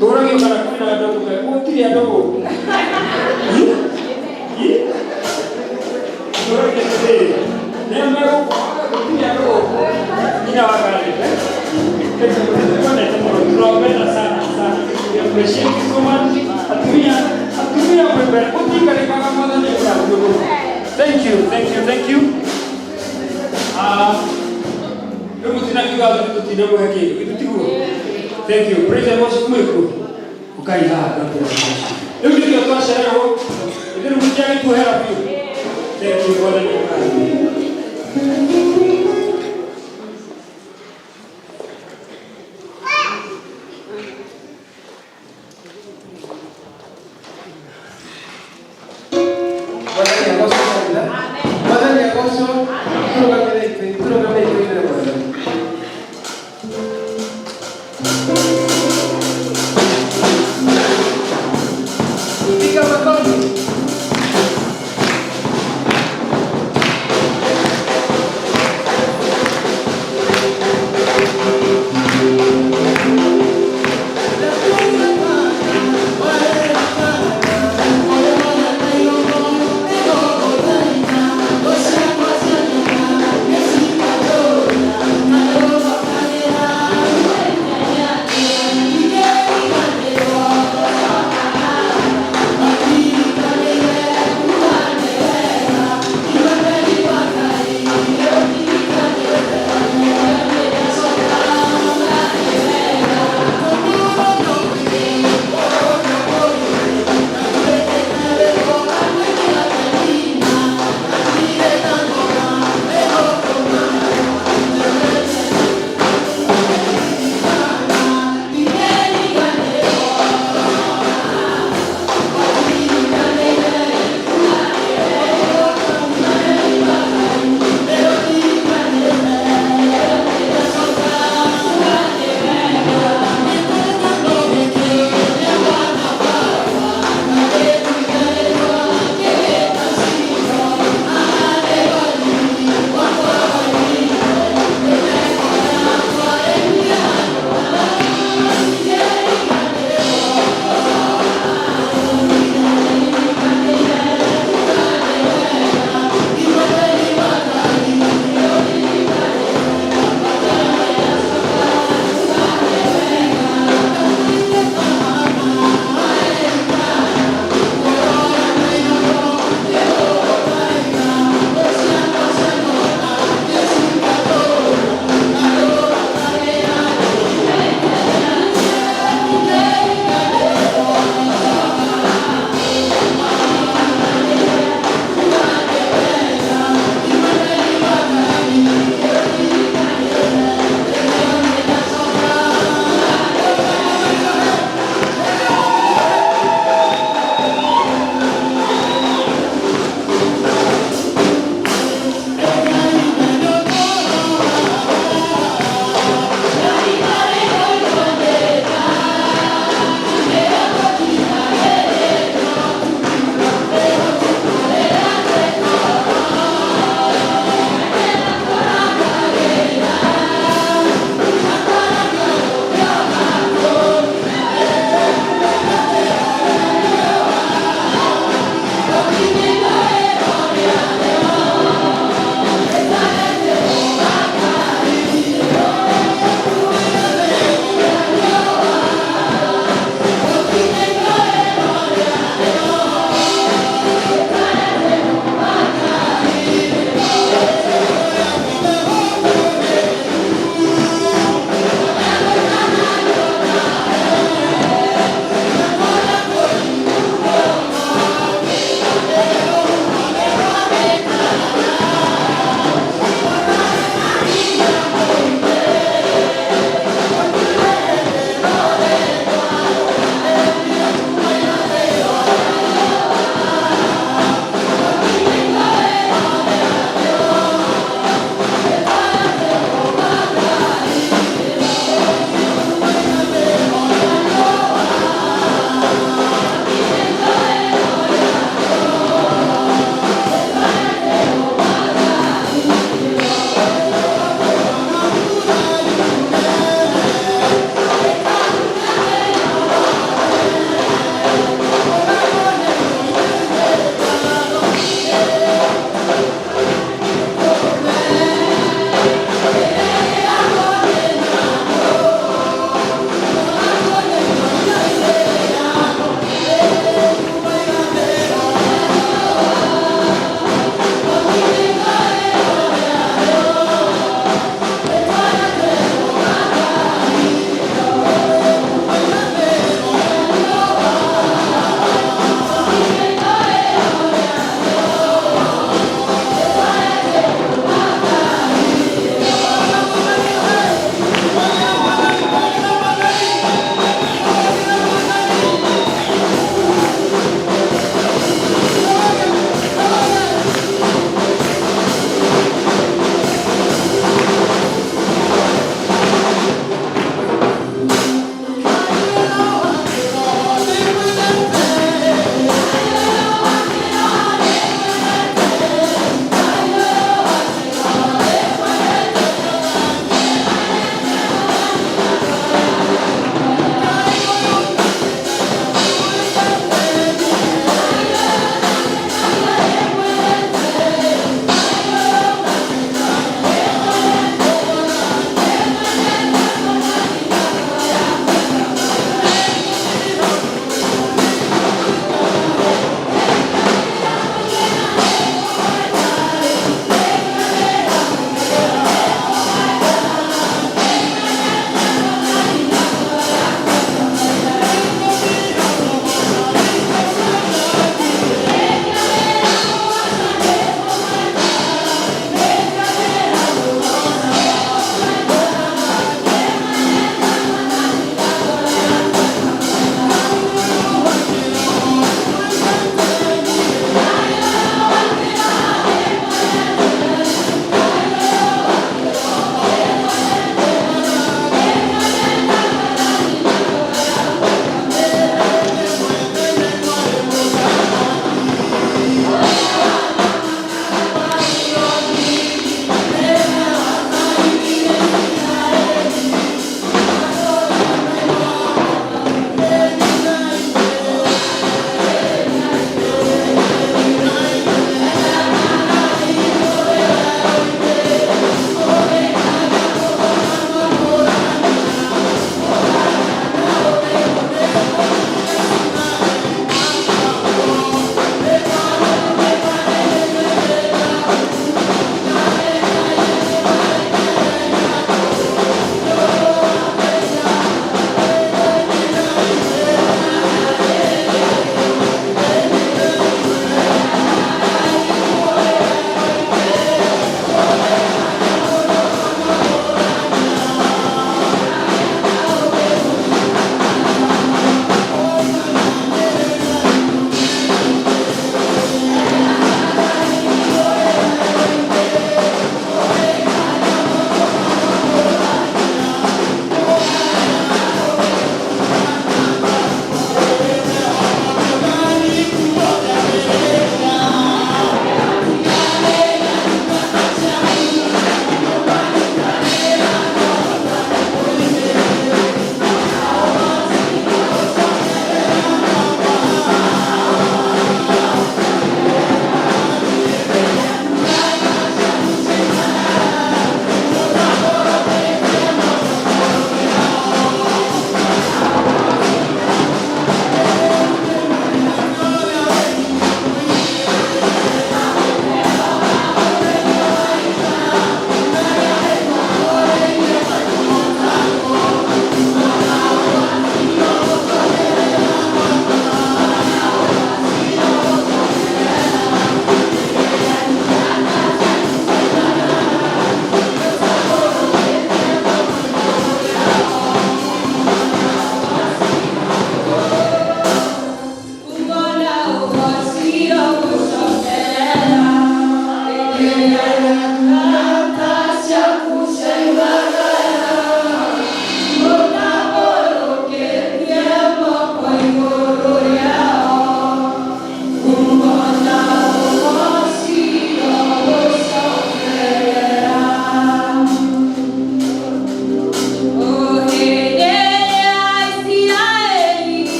Tora ngi kana kuna ndo ko tiri ndo. Tora ngi tiri. Ne mero ko tiri ndo. Ina wakali. Tunapenda sana sana. We appreciate you so much. Atumia wewe. Uti karika kama ndio. Thank you. Thank you. Praise and worship mwiko. Ukaiha. Hebu ndio kwa sherehe huko. Ndio mjani tu help you. Thank you for the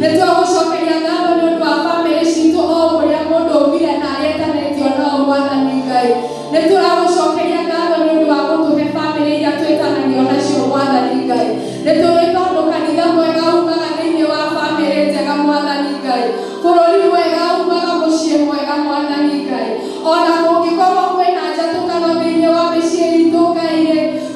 Nĩtũgũcokeria ngatho nĩ ũndũ wa bamĩrĩ citũ o ũrĩa mũndũ ũmire na arĩetanĩtio nao Mwathani Ngai. Nĩtũragũcokeria ngatho nĩ ũndũ wa gũtũhe bamĩrĩ iria twĩtanagio nacio Mwathani Ngai. Nĩtũĩ tondũ kanitha mwega umaga thĩinĩ wa bamĩrĩ njega Mwathani Ngai. Bũrũri mwega umaga mũciĩ mwega Mwathani Ngai. Ona kũngĩkorwo kwĩna njatũkano thĩinĩ wa mĩciĩ itũ Ngai,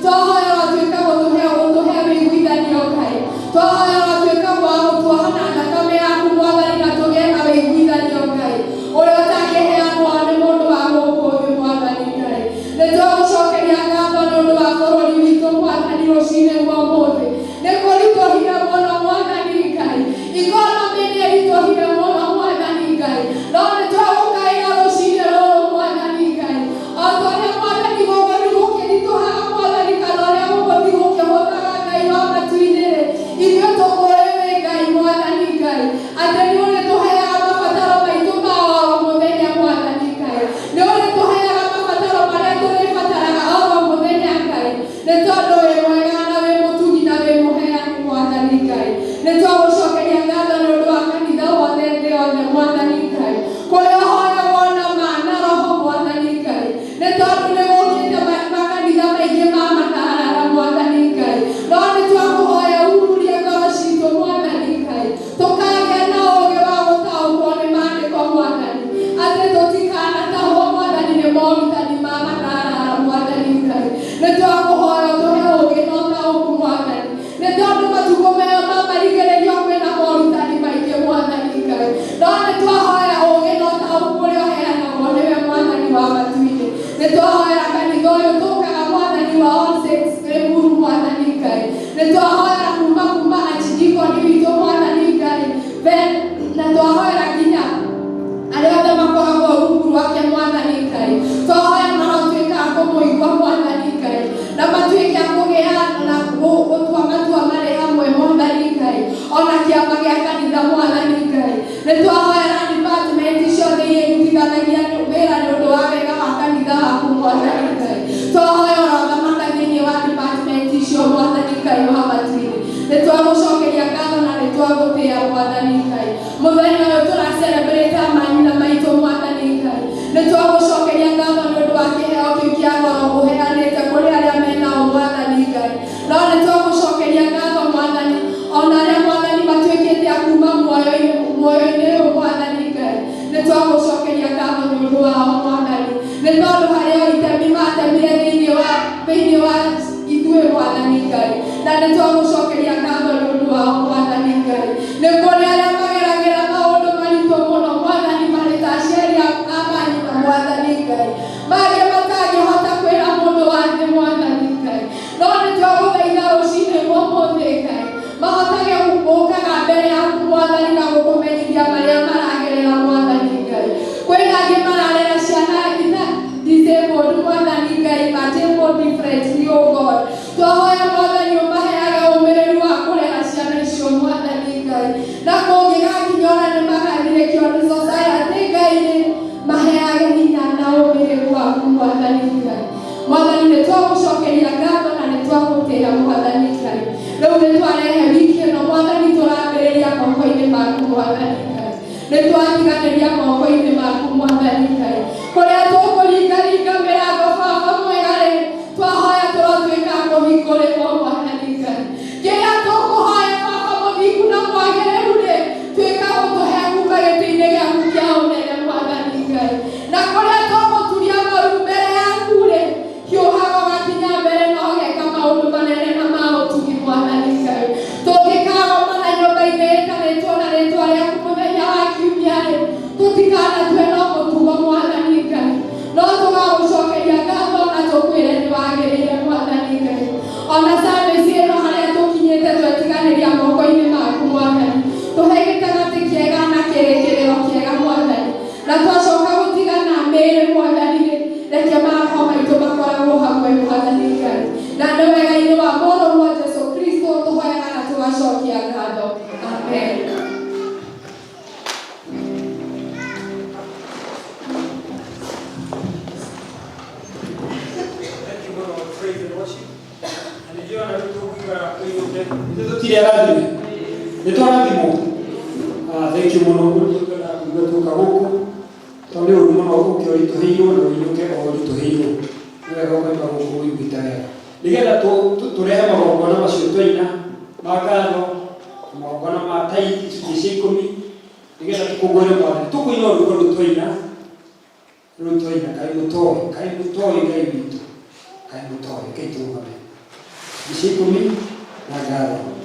twahoya watuĩka gũtũhe wĩiguithanio Ngai. Twahoya watuĩka wa gũtuohana thakame yaku Mwathani na tũgĩe na wĩiguithanio Ngai, ũrĩa ũtangĩheanwo nĩ mũndũ wa gũkũ thĩ Mwathani Ngai. Nĩtũgũcokeria ngatho nĩ ũndũ wa bũrũri witũ Mwathani rũcinĩ rwa ũmũthĩ. Nĩkũritũhire mũno Mwathani Ngai, ikonomĩ nĩĩritũhire mũno Mwathani Ngai, no nĩtwagũkaĩra rũcinĩ rũrũ Mwathani Ngai. O ta ũrĩa Mwathani gũgũthiĩ gũkĩritũhaga Mwathani, kana ũrĩa gũgũthiĩ gũkĩhũthaga Ngai wa matu-inĩ, ithuĩ tũkũũĩ wĩ Ngai Mwathani Ngai, atĩ nĩũrĩtũheaga mabataro maitũ ma oro mũthenya Mwathani Ngai. Nĩũrĩtũheaga mabataro marĩa tũrĩbataraga oro mũthenya Ngai, nĩ tondũ wĩ mwega na wĩ mũtugi na wĩ mũheani Mwathani Ngai. Nĩtwagũcokeria ngatho nĩ ũndũ wa kanitha wothe thĩ yothe Mwathani Ngai, kũrĩa ũhoyagwo na ma na roho Mwathani Ngai, nĩ tondũ nĩgũkĩte makanitha maingĩ ma matarara Mwathani Ngai, no nĩtwakũhoya ururie ngoro citũ Mwathani Ngai, tũkagĩa na ũũgĩ wa gũtaũkwo nĩ maandĩko Mwathani, atĩ tũtikanatahwo Mwathani nĩ morutani ma matarara Mwathani Ngai. Nĩtwakũhoya ũtũhe ũũgĩ na ũtaũku Mwathani, nĩ tondũ matukũ maya ma marigĩrĩrio kwĩna morutani maingĩ Mwathani Ngai, no nĩtwahoya ũũgĩ na ũtaũku ũrĩa ũheanagwo nĩwe Mwathani wa matu-inĩ. Nĩtwahoya kanitha ũyũ tũkaga Mwathani wa All Saints Limuru Mwathani Ngai. Nĩtwahoya kuma achidikoni witũ Mwathani Ngai, na twahoya nginya arĩa othe makoragwo rungu rwake Mwathani Ngai. Twahoya maratuĩka a kũmũigua Mwathani Ngai, na matuĩke a kũgĩana na gũtua matua marĩ hamwe Mwathani Ngai, ona kĩama gĩa kanitha Mwathani Ngai. Nĩtwahoya na department ciothe iria irutithanagia wĩra nĩ ũndũ wa wega wa kanitha waku Mwathani Ngai. Twahoya ũrothamaka thĩinĩ wa department icio Mwathani Ngai wa matu-inĩ. Nĩtwagũcokeria ngatho na nĩtwagũtĩĩa Mwathani Ngai. Mũthenya ũyũ tũra-celebrate manyina maitũ Mwathani Ngai. Nĩtwagũcokeria ngatho nĩ ũndũ wa kĩheo kĩu kĩa goro ũheanĩte kũrĩ arĩa menao Mwathani Ngai. No nĩtwagũcokeria ngatho Mwathani, ona arĩa Mwathani matuĩkĩte a kuma muoyo-inĩ ũyũ Mwathani Ngai. Nĩtwagũcokeria ngatho nĩ ũndũ wao Mwathani, nĩ tondũ harĩa itemi matemire thĩinĩ wa ithuĩ Mwathani Ngai, na nĩtwagũcokeria ngatho nĩ ũndũ wao Mwathani Ngai. Nĩ kũrĩ arĩa mageragĩra maũndũ maritũ mũno Mwathani, marĩ ta aciari a manyina Mwathani Ngai, mangĩ matangĩhota kwĩra mũndũ wa thĩ Mwathani Ngai, no nĩtwagũthaitha rũcinĩ rwa ũmũthĩ Ngai, mahotage gũũkaga mbere yaku Mwathani na gũkũmenyithia marĩa maragerera Mwathani Ngai. Kwĩna angĩ mararera ciana disabled Mwathani Ngai, matable differently oh God. Twahoya Mwathani ũmaheage ũmĩrĩru wa kũrera ciana icio Mwathani Ngai, na kũngĩgakinya ona nĩ magathirĩkio nĩ society Ngai, maheage hinya na ũmĩrĩru waku Mwathani Ngai. Mwathani nĩtwagũcokeria ngatho na nĩtwagũtĩĩa Mwathani Ngai. Rĩu nĩtwarehe wiki ĩno Mwathani, tũrambĩrĩria moko-inĩ maku Mwathani Ngai. Nĩtwatiganĩria moko-inĩ maku Mwathani Ngai, kũrĩa tũkũringaringa mĩrango Baba mwega-rĩ, twahoya tũrotuĩka a kũhingũrĩrwo Mwathani Ngai. Kĩrĩa tũkũhoya Baba mũthingu na mwagĩrĩru-rĩ, tuĩka gũtũhe kuma gĩtĩ-inĩ gĩaku kĩa ũnene Mwathani Ngai, na kũrĩa tũgũturia maru mbere yaku-rĩ, hiũhaga ũgakinya mbere na ũgeka maũndũ manene na ma ũtugi Mwathani Ngai. Tũngĩkagomana nyũmba-inĩ ĩtanĩtwo na rĩtwa rĩaku mũthenya wa kiumia-rĩ, tũtikanatue no mũtugo Mwathani Ngai, no tũgagũcokeria ngatho na tũkwĩre nĩwagĩrĩire Mwathani Ngai. Ona service ĩno harĩa tũkinyĩte twetiganĩria moko-inĩ maku Mwathani, tũhe gĩtagatĩ kĩega na kĩrĩkĩrĩro kĩega Mwathani, na twacoka gũtigana mĩĩrĩ Mwathani, reke maroho maitũ makoragwo hamwe Mwathani Ngai, na nĩ wega-inĩ wa mũrũ wa Jesũ Kristo tũhoyaga na tũgacokia ngatho. Amen. Nĩtwarathimwo thank you muno gutũkĩra gũtuĩka gũkũ tondũ nĩ ũru mũno ũkĩũritũhĩirwo na ũinũke o ũritũhĩirwo nĩ wega ũkaima gũkũ ũiguĩte wega nĩgetha tũrehe magongona macio twaina ma ngatho magongona ma tithe icunjĩ cia ikũmi nĩgetha tũkũngũĩre Mwathani tũkũina rwĩmbo rũu twaina kaĩ mũtoĩ Ngai witũ kaĩ mũtoĩ Ngai tũrũgame icunjĩ cia ikũmi na ngatho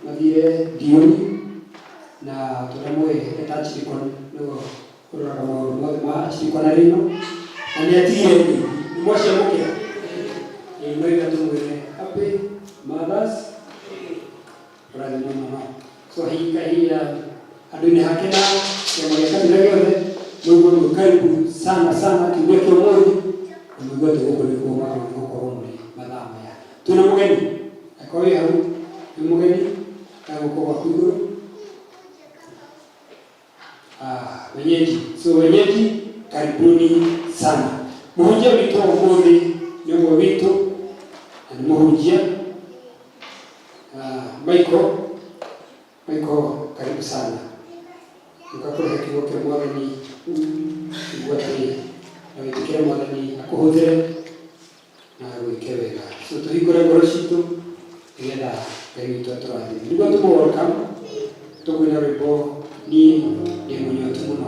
mathire ndioni na turamwe etachirikon no kurora maũndũ ma achirikona rĩno na nĩ atigire nĩ mwacamũkĩra noiga tũmwĩre happy mothers rathimo mũno so hikahia andũ-inĩ hake na kĩama gĩa kabira gĩothe mũigua nĩ karibu sana kiugia kĩa ũmũthĩ na mũigua tũgũkũrĩkwo gũkorwo mũrĩ mathaa maya twĩna mũgeni akorwo hau nĩ mũgeni agũkũ gwaku igũrũ wenyeji so wenyeji karibuni sana mũhunjia witũ ũmũthĩ nĩ ũmwe witũ na nĩ mũhunjia Michael karibu sana nikakũrehe kiugo kĩa mwathani nĩguo atĩ na wĩtĩkĩre mwathani akũhũthĩre na gwĩke wega so tũhingũre ngoro citũ nĩgetha Ngai witũ atũrathime nĩguo tũmũ-welcome tũkwĩna rwĩmbo niĩ ndĩ mũnyotu mũno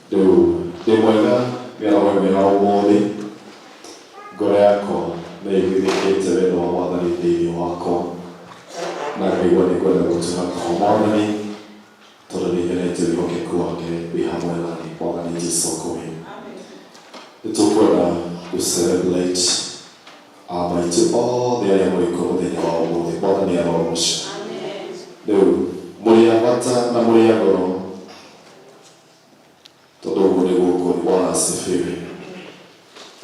Deu uma olhada, wega wa ũmũthĩ, ngoro yakwa nĩ ĩiguithĩkĩte wendo wa Mwathani thĩinĩ wakwa, na ngaigua nĩ kwenda gũtũma kwa Mwathani tondũ nĩ nyonete wĩhokeku wake wĩ hamwe naniĩ. Mwathani Jesũ akũrĩ. Nĩ tũkwenda gũ-celebrate maitũ othe arĩa mũrĩ kuo mũthenya wa ũmũthĩ. Mwathani arogocwo. Rĩu mũrĩ a bata na mũrĩ a goro, tondũ ũguo nĩguo kũrĩ. Bwana asifiwe.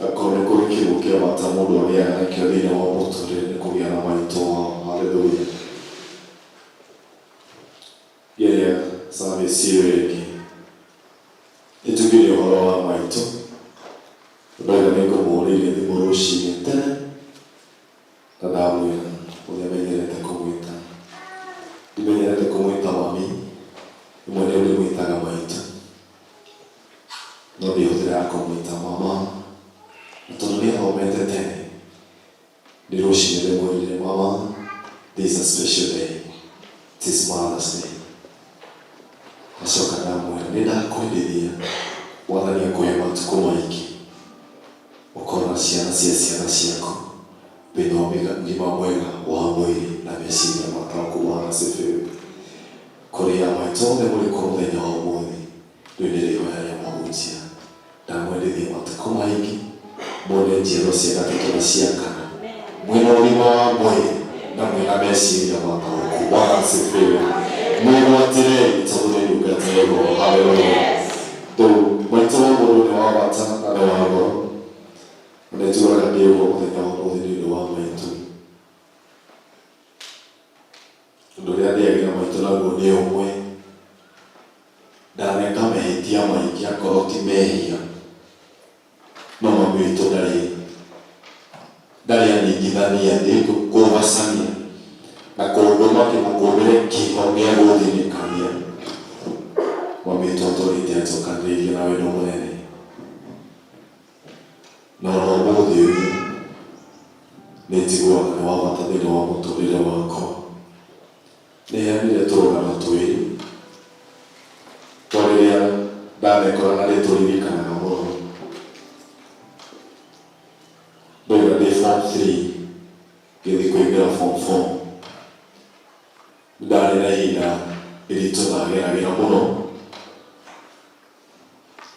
Akorwo nĩ kũrĩ kiugo kĩa bata mũndũ agĩaga nakĩo thĩinĩ wa mũtũrĩre nĩ kũgĩa na maitũ wao. Haleluya. Rĩrĩa service ĩyo ĩngĩ nĩtugire ũhoro wa maitũ, ndoiga nĩngũmũũrĩire thimũ rũciinĩ tene na ndamwĩra ũrĩa menyerete kũmwĩta. Ndimenyerete kũmwĩta mami, rĩmwe nĩo ndĩmwĩtaga maitũ, no ndĩhũthĩraga kũmwĩta mama, na tondũ nĩathomete tene, nĩ rũciinĩ ndĩmwĩrire mama, this is a special day, it is Mother's Day. Nacoka ndamwĩra nĩndakwendithia Mwathani akũhe matukũ maingĩ ũkorwo na ciana cia ciana ciaku wĩna ũgima mwega wa mwĩrĩ na meciria mataku. Bwana asifiwe. Kũrĩ a maitũ othe mũrĩ kuo mũthenya wa ũmũthĩ, rĩu nĩ rĩhoya rĩa mũhunjia. Ndamwendithia matukũ maingĩ, muone njiaro cia gatatũ na cia kana, mwĩna ũgima wa mwĩrĩ na mwĩna meciria mataku. Bwana asifiwe. Mwĩgwatĩre tondũ nĩ ndungata ya Igũrũ. Haleluya. Rĩu maitũ wa mũndũ nĩ wa bata na nĩ wa goro, na nĩnjũraga ndĩ ũguo mũthenya wa ũmũthĩ nĩ ũndũ wa maitũ. Ũndũ ũrĩa ndĩagĩra maitũ naguo nĩ ũmwe, ndaneka mahĩtia maingĩ akorwo ti mehia, no mami witũ ndarĩ aningithania thĩ kũgacania na kũndũma kĩmũkũmbĩre kĩho gĩa gũthirikania. Mami witũ atũrĩte acokanĩrĩirie na wendo mũnene, no ũmũthĩ ũyũ nĩ njiguaga nĩ wa bata thĩinĩ wa mũtũrĩre wakwa. Nĩheanire tũrũgano twĩrĩ twa rĩrĩa ndanekora na nĩtũririkanaga mũno. Ndoiga ndĩ form 3 ngĩthiĩ kũingĩra form 4, ndarĩ na ihinda iritũ ndageragĩra mũno,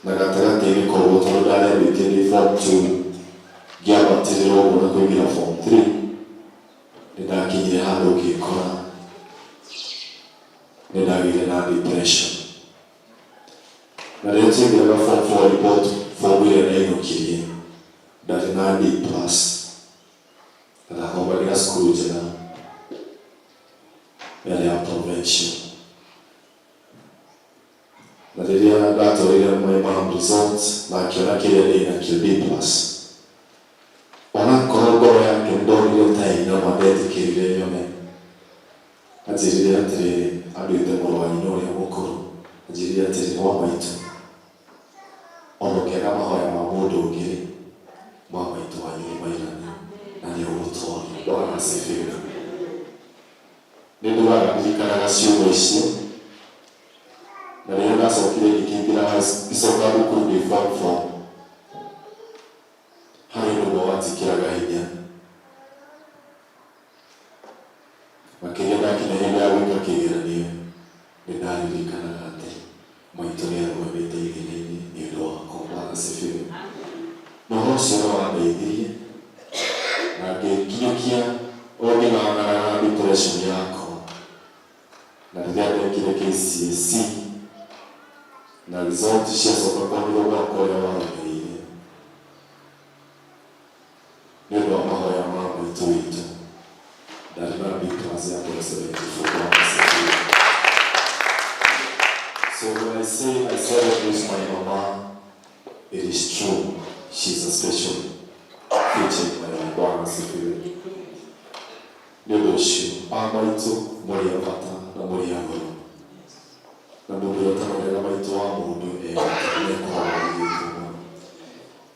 na gatagatĩ-inĩ koguo tondũ ndarĩambĩtie ndĩ form 2 ngĩambatĩrĩrwo ũguo na kũingĩra form 3, nĩndakinyire handũ ngĩkora nĩndagĩire na depression. Na rĩrĩa twaingĩraga form 4 report form ĩrĩa nainũkirie ndarĩ na D+, na ndathomagĩra cukuru njega yarĩ ya provincial. Na rĩrĩa ndatwarĩire my mom result na akĩona kĩrĩa ndĩ nakĩo D+, onakorwo ngoro yake ndonire ta ĩna ma ndetĩkĩrire nyone. Anjĩrire atĩrĩrĩ, andũĩte mũrũ wa nyina ũrĩa mũkũrũ, anjĩrire atĩrĩrĩ, wa maitũ, ona ũkĩaga mahoya ma mũndũ ũngĩ, ma maitũ wanyu nĩ maigana na nĩ ũgũtooria. Bwana asifiwe. Nĩnduaga ndirikanaga ciugo icio, na rĩrĩa ndacokire ngĩkĩingĩra ngĩcoka thukuru ndĩ form 4, harĩ ũndũ ũmwe watikĩraga hinya. Makĩria ndakinya hĩndĩ ya gwĩka kĩgeranio, nĩndaririkanaga atĩ maitũ nĩarũgamĩte ithenya-inĩ nĩ ũndũ wakwa. Bwana asifiwe. Na ũhoro ũcio no wandeithirie na ngĩkinyũkia o ngĩng'ang'anaga na depression yakwa. Na rĩrĩa ndekire KCSE na result ciacoka kwamĩrwo mwaka ũrĩa warũmĩrĩire, nĩ ũndũ wa mahoya ma maitũ witũ, ndarĩ na B+ ya 74. So when I say I celebrate my mama, it is true. She's a special feature in my life. Bwana asifiwe. Nĩ ũndũ ũcio maitũ mũrĩ a bata na mũrĩ a goro, na mũndũ ũrĩa ũtarorera maitũ wa mũndũ nĩekoragwo agĩthũkũma.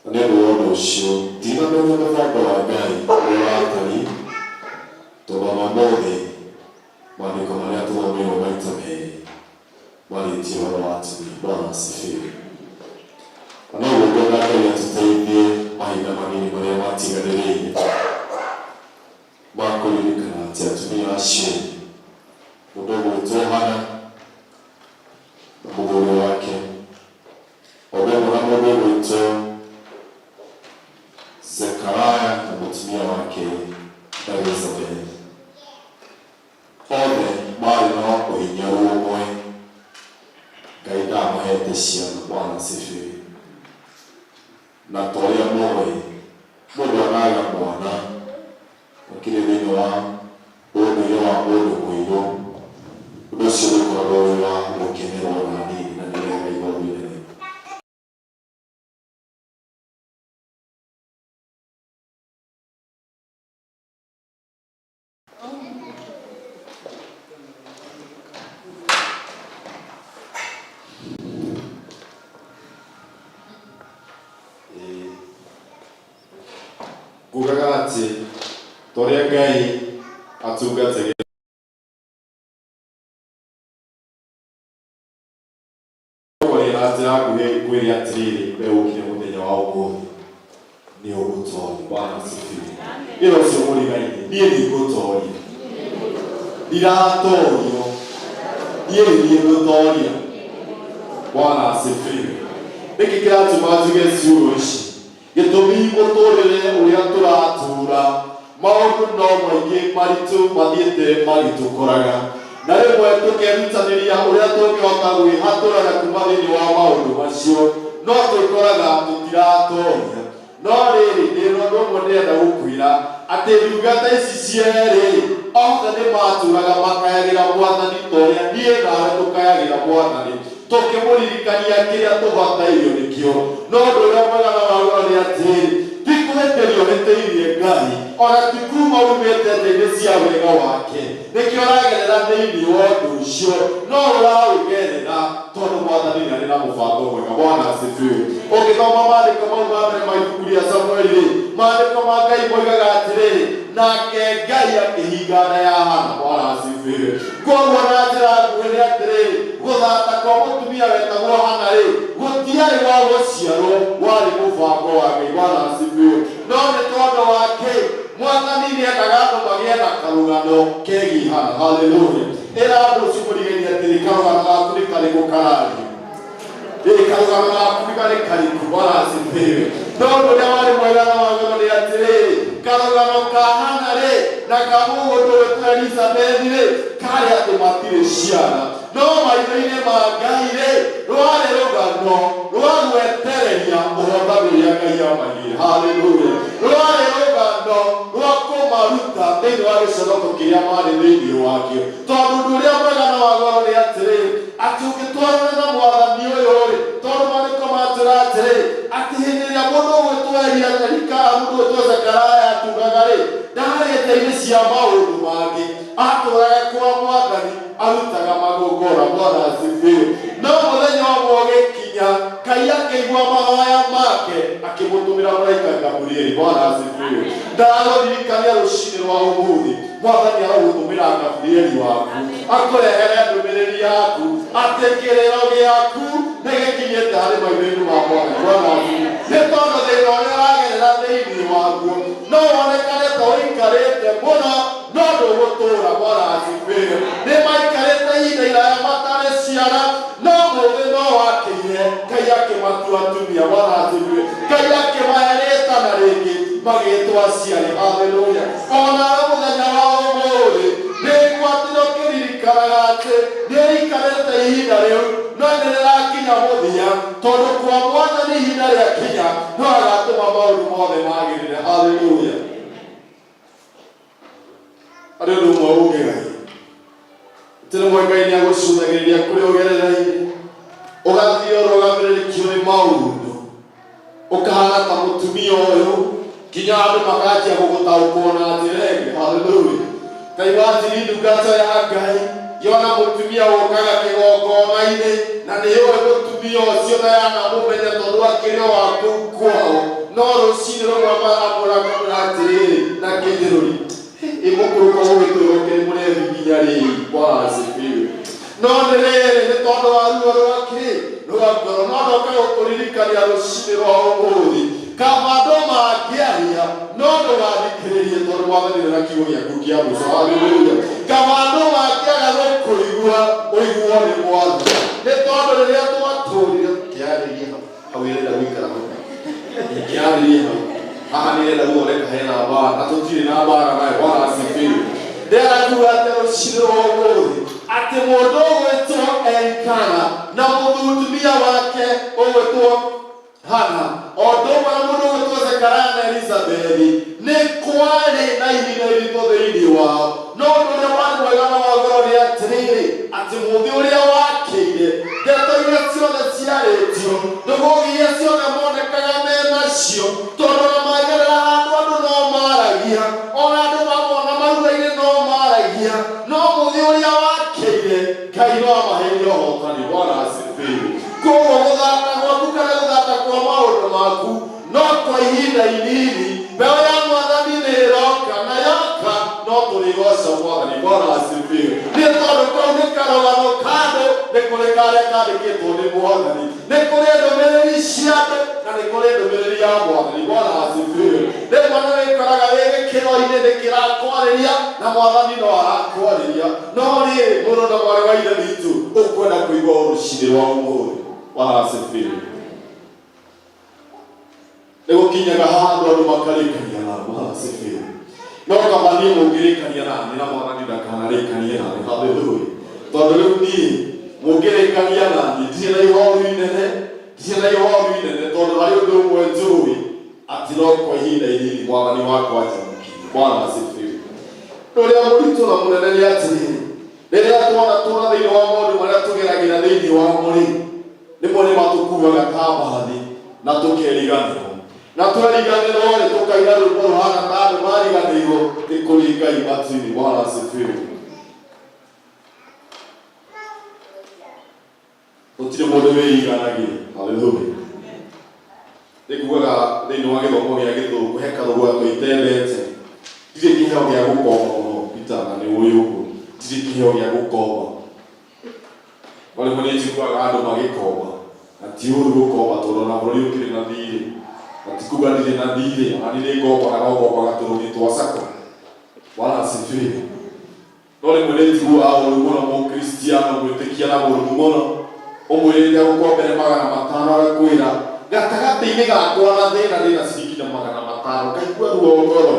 Na nĩ ũndũ wa ũndũ ũcio ndinamenya mũbango wa Ngai ũrĩa watariĩ, tondũ ona ũmũthĩ maandĩko marĩa tũthomeirwo maita merĩ marĩtie ũhoro wa atumia. Bwana asifiwe. Na no ũguo Ngai atũteithie Zekaria na mũtumia wake Elizabeth. Othe marĩ na ũhinya ũmwe. Ngai ndamahete ciana. Bwana asifiwe. Na ta ũrĩa mũĩ, mũndũ agaga mwana ũkĩrĩ thĩinĩ wa ũndũire wa mũndũ mũirũ. Ũndũ ũcio ũkoragwo wĩ wa gũkenerwo na nini na nĩ wega igũrũ-inĩ. Ngugaga atĩ ta ũrĩa Ngai atungatagĩra na njĩra nguhĩ ngwĩre atĩrĩrĩ, wegũkinya mũthenya wa ũmũthĩ nĩ ũgũtooria. Bwana asifiwe. Wĩra ũcio mũrigaine, niĩ ndigũtooria, ndiratoorio, niĩ nĩ ngũtooria. Bwana asifiwe. Nĩkĩ kĩratũma njuge ciugo ici? Gĩtũmi mũtũrĩre ũrĩa tũratũũra, maũndũ no maingĩ maritũ mathiĩte magĩtũkoraga, na rĩmwe tũkerutanĩria ũrĩa tũngĩhota gwĩhatũraga kuma thĩinĩ wa maũndũ macio, no twĩkoraga tũtiratooria. No rĩrĩ, ndĩna ũndũ ũmwe ndĩrenda gũkwĩra atĩ ndungata ici cierĩ othe nĩ matũũraga makayagĩra Mwathani ta ũrĩa niĩ nawe tũkayagĩra Mwathani, tũkĩmũririkania kĩrĩa tũbatairio nĩkĩo. No ũndũ ũrĩa mwega na waguo nĩ atĩrĩ, ti kũhĩtĩrio hĩtĩirie Ngai, ona ti kuuma umĩte thĩ-inĩ cia wega wake nĩkĩo ũragerera thĩinĩ wa ũndũ ũcio, no ũraũgerera tondũ Mwathani nĩ arĩ na mũbango mwega. Bwana asifiwe. Ũngĩthoma maandĩko mau ma mbere ma ibuku rĩa Samũeli, maandĩko ma Ngai moigaga atĩrĩrĩ, nake Ngai akĩhinga nda ya Hana. Bwana asifiwe. Koguo na njĩra nguhĩ nĩ atĩrĩrĩ, gũthata kwa mũtumia wetagwo Hana-rĩ, gũtiarĩ wa gũciarwo, warĩ mũbango wa Ngai. Bwana asifiwe. No nĩ tondũ wake Mwathani nĩendaga andũ magĩe na karũgano kegiĩ Hana. Haleluya. Ĩra andũ ũcio mũrigaini atĩrĩ, karũgano gaku nĩ karĩkũ kararia? Karũgano gaku nĩ karĩ karĩkũ? Bwana asifiwe. No ũndũ ũrĩa warĩ mwega na wagano nĩ atĩrĩrĩ, karũgano ka Hana-rĩ na ka mũndũ wetwo Elizabeth-rĩ karĩ atĩ matirĩ ciana, no maitho-inĩ ma Ngai-rĩ rwarĩ rũgano rwa gwetereria ũhootani ũrĩa Ngai amaigĩire. Haleluya. Rwarĩ rũgano rwa kũmaruta thĩinĩ wa gĩconoko kĩrĩa marĩ thĩinĩ wakĩo. Tondũ ũndũ ũrĩa mwega na wagano nĩ atĩrĩrĩ, atĩ ũngĩtwarana na Mwathani ũyũ-rĩ, tondũ maandĩko matwĩra atĩrĩrĩ, atĩ hĩndĩ ĩrĩa mũndũ ũgwĩtwo Elikaana, mũndũ ũgwĩtwo Zekaria atugaga-rĩ, ndarĩ nda-inĩ cia maũndũ mangĩ, atũũraga kwa Mwathani arutaga magongona. Bwana asifiwe. No mũthenya ũmwe ũgĩkinya, Ngai akĩigua mahoya make akĩmũtũmĩra mũraika Gaburieli. Bwana asifiwe. Ndagũririkania rũciinĩ rwa ũmũthĩ, Mwathani aragũtũmĩra Gaburieli waku akũrehere ndũmĩrĩri yaku atĩ kĩrĩro gĩaku nĩ gĩkinyĩte harĩ maitho-inĩ ma Mwathani. Bwana asifiwe. Nĩ tondũ thĩna ũrĩa ũragerera thĩinĩ waguo no wonekane ta ũikarĩte mũno, no ndũgũtũũra. Bwana asifiwe. Nĩ maikarĩte ihinda iraya matarĩ ciana, no mũthĩ no wakĩire Ngai akĩmatua atumia. Bwana asifiwe. Ngai akĩmahe rĩĩtana rĩngĩ magĩtwo aciari. Haleluya. Ona mũthenya wa ũmũthĩ nĩngwatĩrwo kĩririkanaga atĩ nĩĩikarĩte ihinda rĩu no nĩrĩrakinya mũthia, tondũ kwa Mwathani ihinda rĩakinya no agatũma maũndũ mothe magĩrĩre. Haleluya. Arĩ ũndũ ũmwe ũngĩgai atĩ rĩmwe Ngai nĩagũcũthagĩrĩria kũrĩa ũgerereire, ũgathiĩ ũrũgamĩrĩrĩkio nĩ maũndũ, ũkahana ta mũtumia ũyũ, nginya andũ makanjia gũgũtaũkwo na njĩra ĩngĩ. Haleluya. Ngai watiri ndungata ya Ngai yona mũtumia ũkaga kĩgongona-inĩ na nĩyũĩ mũtumia ũcio na yanamũmenya tondũ akĩrĩ o wa kũu kwao, no rũciinĩ rũmwe maramũrakamũra atĩrĩrĩ na kĩnyĩrũri, mũkũrũka gũgĩtũĩrwo kĩrĩ mũrebi nginya rĩrĩ. Bwana asifiwe. No nĩ rĩrĩ, nĩ tondũ wa ruo rwake rwangoro no ndoka gũkũririkania rũciinĩ rwa ũmũthĩ, kaba andũ mangĩaria no ndũgathikĩrĩrie tondũ Mwathani nĩ na kiugo gĩaku kĩa mũico. Haleluya. Kaba andũ mangĩaga gũkũigua ũiguo nĩ Mwathani, nĩ tondũ rĩrĩa twatũũrire kĩarĩria hau ĩrenda gũikara hau kĩarĩria hau Haha nĩrenda guoneka hena mbara na tũtirĩ na mbara nayo. Bwana asifiwe. Ndĩrenda kuuga atĩ rũciinĩ rwa ũmũthĩ atĩ mũndũ ũgwĩtwo Elikana na mũthutũmia wake ũgwĩtwo Hana o ũndũ ũmwe na mũndũ ũgwĩtwo Zekaria na Elizabethi nĩ kwarĩ na ihinda iritũ thĩinĩ wao. No ũndũ ũrĩa warĩ mwega na wa goro nĩ atĩrĩrĩ, atĩ mũthĩ ũrĩa wakĩire ndeto iria ciothe ciarĩtio ndũgũgi iria ciothe monekaga me nacio, tondũ ona magerera handũ andũ no maragia, ona andũ mamona maruga-inĩ no maragia, no mũthĩ ũrĩa wakĩire Ngai no amaheire ũhotani. Bwana asifiwe. Koguo gũthaka gwaku kana gũthaka kwa maũndũ maku no kwa ihinda inini. Mbeo ya Mwathani nĩ ĩroka na yoka no tũrĩgoca Mwathani. Bwana asifiwe. Nĩ tondũ kau nĩ karũgano kandũ nĩ kũrĩ karĩa kandĩkĩtwo nĩ Mwathani, nĩ kũrĩ ndũmĩrĩri cia andũ na nĩ kũrĩ ndũmĩrĩri ya Mwathani. Bwana asifiwe. Rĩmwe nĩ wĩkoraga wĩ gĩkĩro-inĩ nĩ kĩrakwarĩria na Mwathani no arakwarĩria, no rĩrĩ mũndũ na mwarĩ wa Ithe witũ ũkwenda kũigua rũciinĩ rwa ũmũthĩ. Bwana asifiwe. Nĩ gũkinyaga handũ andũ makarĩkania nao. Bwana asifiwe. No kaba niĩ mũngĩrĩkania nani na Mwathani ndakanarĩkanie nani. Haleluya. Tondũ rĩu niĩ mũngĩrĩkania nani ndirĩ na ihoru inene, tondũ harĩ ũndũ ũmwe njũĩ atĩ no kwa ihinda inini Mwathani wakwa njamukirie. Bwana asifiwe. Ũrĩa mũritũ na mũnene nĩ atĩrĩrĩ, rĩrĩa twana thĩinĩ wa maũndũ marĩa tũgeragĩra thĩinĩ wa mũrĩ, rĩmwe nĩ matũkuaga ta mbathi na tũkeriganĩrwo, na tweriganĩrwo rĩ tũkaina rwĩmbo rũhana ta andũ mariganĩirwo nĩ kũrĩ Ngai matu-inĩ. Bwana asifiwe. Gũtirĩ mũndũ wĩiganagĩra. Haleluya. Nĩkugaga thĩinĩ wa gĩthomo gĩa Gĩthũngũ he karũgũ twĩtendete, ndirĩ kĩheo gĩa gũkomba mũno Peter, na nĩ ũĩ ũguo, ndirĩ kĩheo gĩa gũkomba. Rĩmwe nĩ njiguaga andũ magĩkomba, na ti ũru gũkomba tondũ ona bũrũri ũkĩrĩ na thirĩ, na ti kuga ndirĩ na thirĩ, ona nĩ ngombaga no ngombaga tũrũni twa Sacco. Bwana asifiwe. No rĩmwe nĩ njiguaga ũru mũno mũkristiano gwĩtĩkia na mũrũmu mũno, ũmwĩrĩte gũkombere 500 agakwĩra gatagatĩ-inĩ gakwa na thĩna ndĩna ciringi 500, ngaigua ruo ngoro.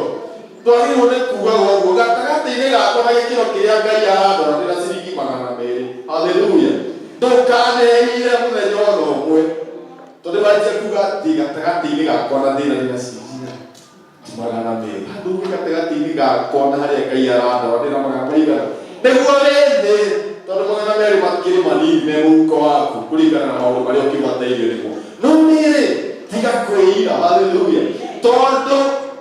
Twagĩrĩirwo nĩ kugaga ũguo, gatagatĩ-inĩ gakwa na gĩkĩro kĩrĩa Ngai arandora ndĩna ciringi 200. Haleluya. Ndũkaneire mũthenya ona ũmwe, tondũ wanjia kuga atĩ gatagatĩ-inĩ gakwa na thĩna ndĩna ciringi 200. Handũ gatagatĩ-inĩ gakwa na harĩa Ngai arandora ndĩna 200 nĩguo wĩthĩ, tondũ 200 makĩrĩ manini me mũhuko waku kũringana na maũndũ marĩa ũkĩbatairio nĩmo. No nĩrĩ tiga kwĩira. Haleluya. Tondũ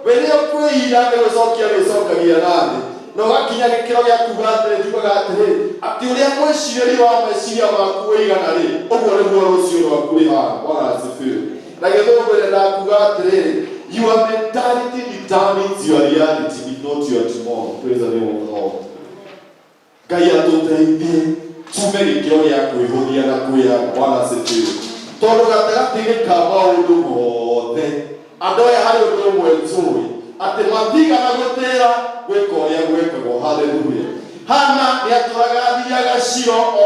rĩrĩa ũkwĩira nĩ gwĩcokia wĩcokagia nathĩ, na ũgakinya gĩkĩro gĩa kuga atĩrĩ, njugaga atĩrĩ, atĩ ũrĩa mwĩcirĩrie wa meciria maku wĩigana rĩ, ũguo nĩguo rũciũ rwaku rĩhana. Bwana asifiwe. Na Gĩthũngũ ndakuga atĩrĩ, your mentality determines your reality, if not your tomorrow. Praise the name of the Lord. Ngai atũteithie tume gĩkĩro gĩa kwĩhũthia na kwĩyaga. Bwana asifiwe. Tondũ gatagatĩ-inĩ ka maũndũ mothe andũ aya harĩ ũndũ ũmwe njũĩ, atĩ matigana gũtĩra gwĩka ũrĩa gwĩkagwo. Haleluya. Hana nĩ atũraga athiaga Shilo o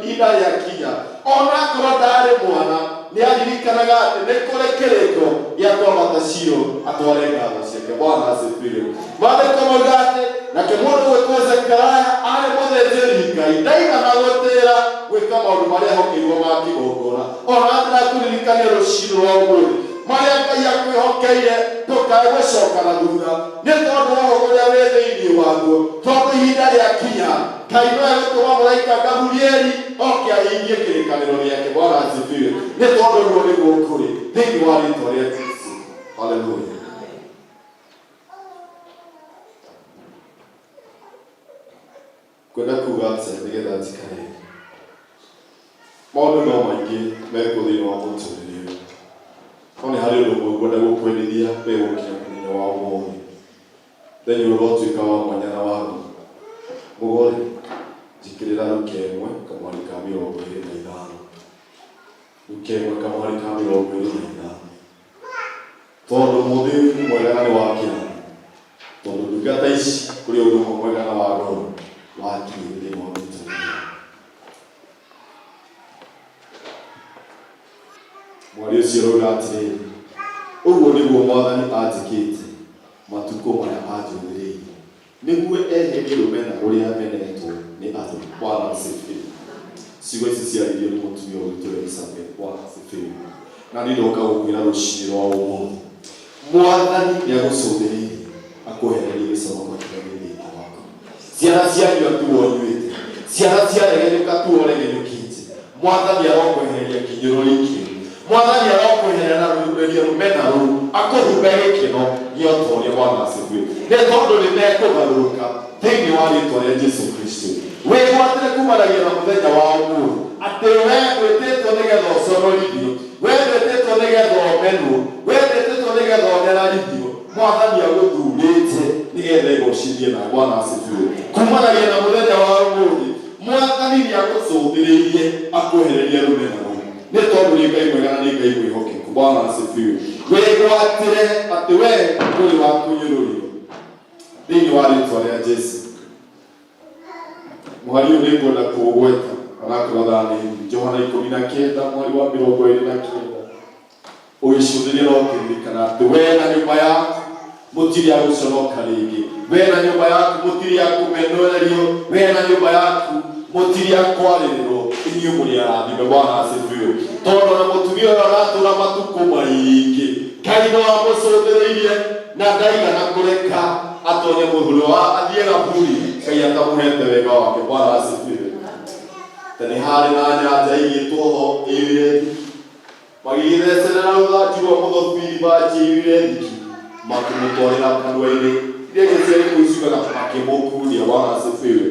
ihinda rĩakinya, ona akorwo ndarĩ mwana nĩ aririkanaga atĩ nĩ kũrĩ kĩrĩko gĩa kwambata Shilo atware ngatho ciake. Bwana asifiwe. Maandĩko moiga atĩ nake mũndũ gwĩtwo Zekaria arĩ mũthĩnjĩri Ngai, ndaigana gũtĩra gwĩka maũndũ marĩa hokeirwo ma kĩgongona. Ona ndĩrakũririkania rũciinĩ rwa ũmũthĩ marĩa Ngai akwĩhokeire ndũkae gũcoka na thutha, nĩ tondũ wa ũrĩa wĩ thĩinĩ waguo, tondũ ihinda rĩakinya Ngai no egũtũma mũraika Gaburieli oke ahingie kĩrĩkanĩro gĩake. Bwana asifiwe. Nĩ tondũ ruo nĩguo kũrĩ thĩinĩ wa rĩĩtwa rĩa Jesũ. Haleluya. Kwenda kuga atĩ nĩgetha njikare, maũndũ no maingĩ mekwo thĩinĩ wa mũtũrĩre ũyũ, no nĩ harĩ ũndũ ũmwe ngwenda gũkwenithia wĩ gũkinya mũthenya wa ũmũthĩ. Mũthenya ũyũ ũrotuĩka wa mwanya na wa mũgore, njĩkĩrĩra Luka 1:25. Luka 1:25. Tondũ mũthĩ ũyũ mwega na nĩ wakĩra, tondũ ndungata ici kũrĩ ũndũ ũmwe mwega na wa goro wakinyire thĩinĩ wa mũtũrĩre. Mwarĩ ũcio ũroiga atĩrĩrĩ, Ũguo nĩguo Mwathani anjĩkĩte matukũ maya anjũthĩrĩirie, nĩguo eherie rũmena rũrĩa menetwo nĩ andũ. Bwana asifiwe. Ciugo ici ciaririo nĩ mũtumia witũ Elizabeth. Bwana asifiwe. Na nĩ ndoka gũkwĩra rũciinĩ rwa ũmũthĩ, Mwathani nĩagũcũthĩrĩirie akwehererie gĩconoko kĩrĩa gĩthĩinĩ waku. Ciana cianyua tu onyuĩte, ciana ciaregenyũka tu oregenyũkĩte, Mwathani arokwehereria kinyũrũ gĩkĩ. Mwathani arokwehereria na rũmena rũu, akũhumbe gĩkeno gĩa ũtũũria. Bwana asifiwe. Nĩ tondũ nĩmekũgarũrũka thĩinĩ wa rĩĩtwa rĩa Jesũ Kristo. Wĩgwatĩre kumanagia na mũthenya wa ũmũthĩ atĩ wee gwĩtĩtwo nĩgetha ũconorithio, wee gwĩtĩtwo nĩgetha ũmenwo, wee gwĩtĩtwo nĩgetha ũnerarithio. Mwathani agũthurĩte nĩgetha ĩgocithie na. Bwana asifiwe. Kumanagia na mũthenya wa ũmũthĩ, Mwathani nĩagũcũthĩrĩirie akwehererie rũmena rũu, nĩ tondũ nĩ Ngai mwega na nĩ Ngai mwĩhokeku. Bwana asifiwe. Wĩgwatĩre atĩ wee ndũrĩ wa kũnyũrũrio thĩinĩ wa rĩĩtwa rĩa Jesũ. Mũhari ũyũ nĩngwenda kũũgweta onakorwo nĩ Johana 19 mweri wa 29 ũgĩcũthĩrĩria na ũkĩririkana atĩ wee na nyũmba yaku mũtirĩ agũconoka rĩngĩ, wee na nyũmba yaku mũtirĩ akũmenorerio, wee na nyũmba yaku mũtirĩ akwarĩrĩrwo, inyuĩ mũrĩ arathime. Bwana asifiwe. Tondũ na mũtumia ũyũ aratũra matukũ maingĩ, Ngai no amũcũthĩrĩirie na ndaigana kũreka atonye mũhuro wa athiĩ gaburi, Ngai atamũhete wega wake. Bwana asifiwe. Tene harĩ na nyanja ĩigĩtwo ho ĩrĩ magĩgĩthecerera rũthanju rwa mũthobiri banjĩire thiki makĩmũtwarĩra kanua-inĩ iria ingĩ ciarĩ kũiciugaga makĩmũkuria. Bwana asifiwe.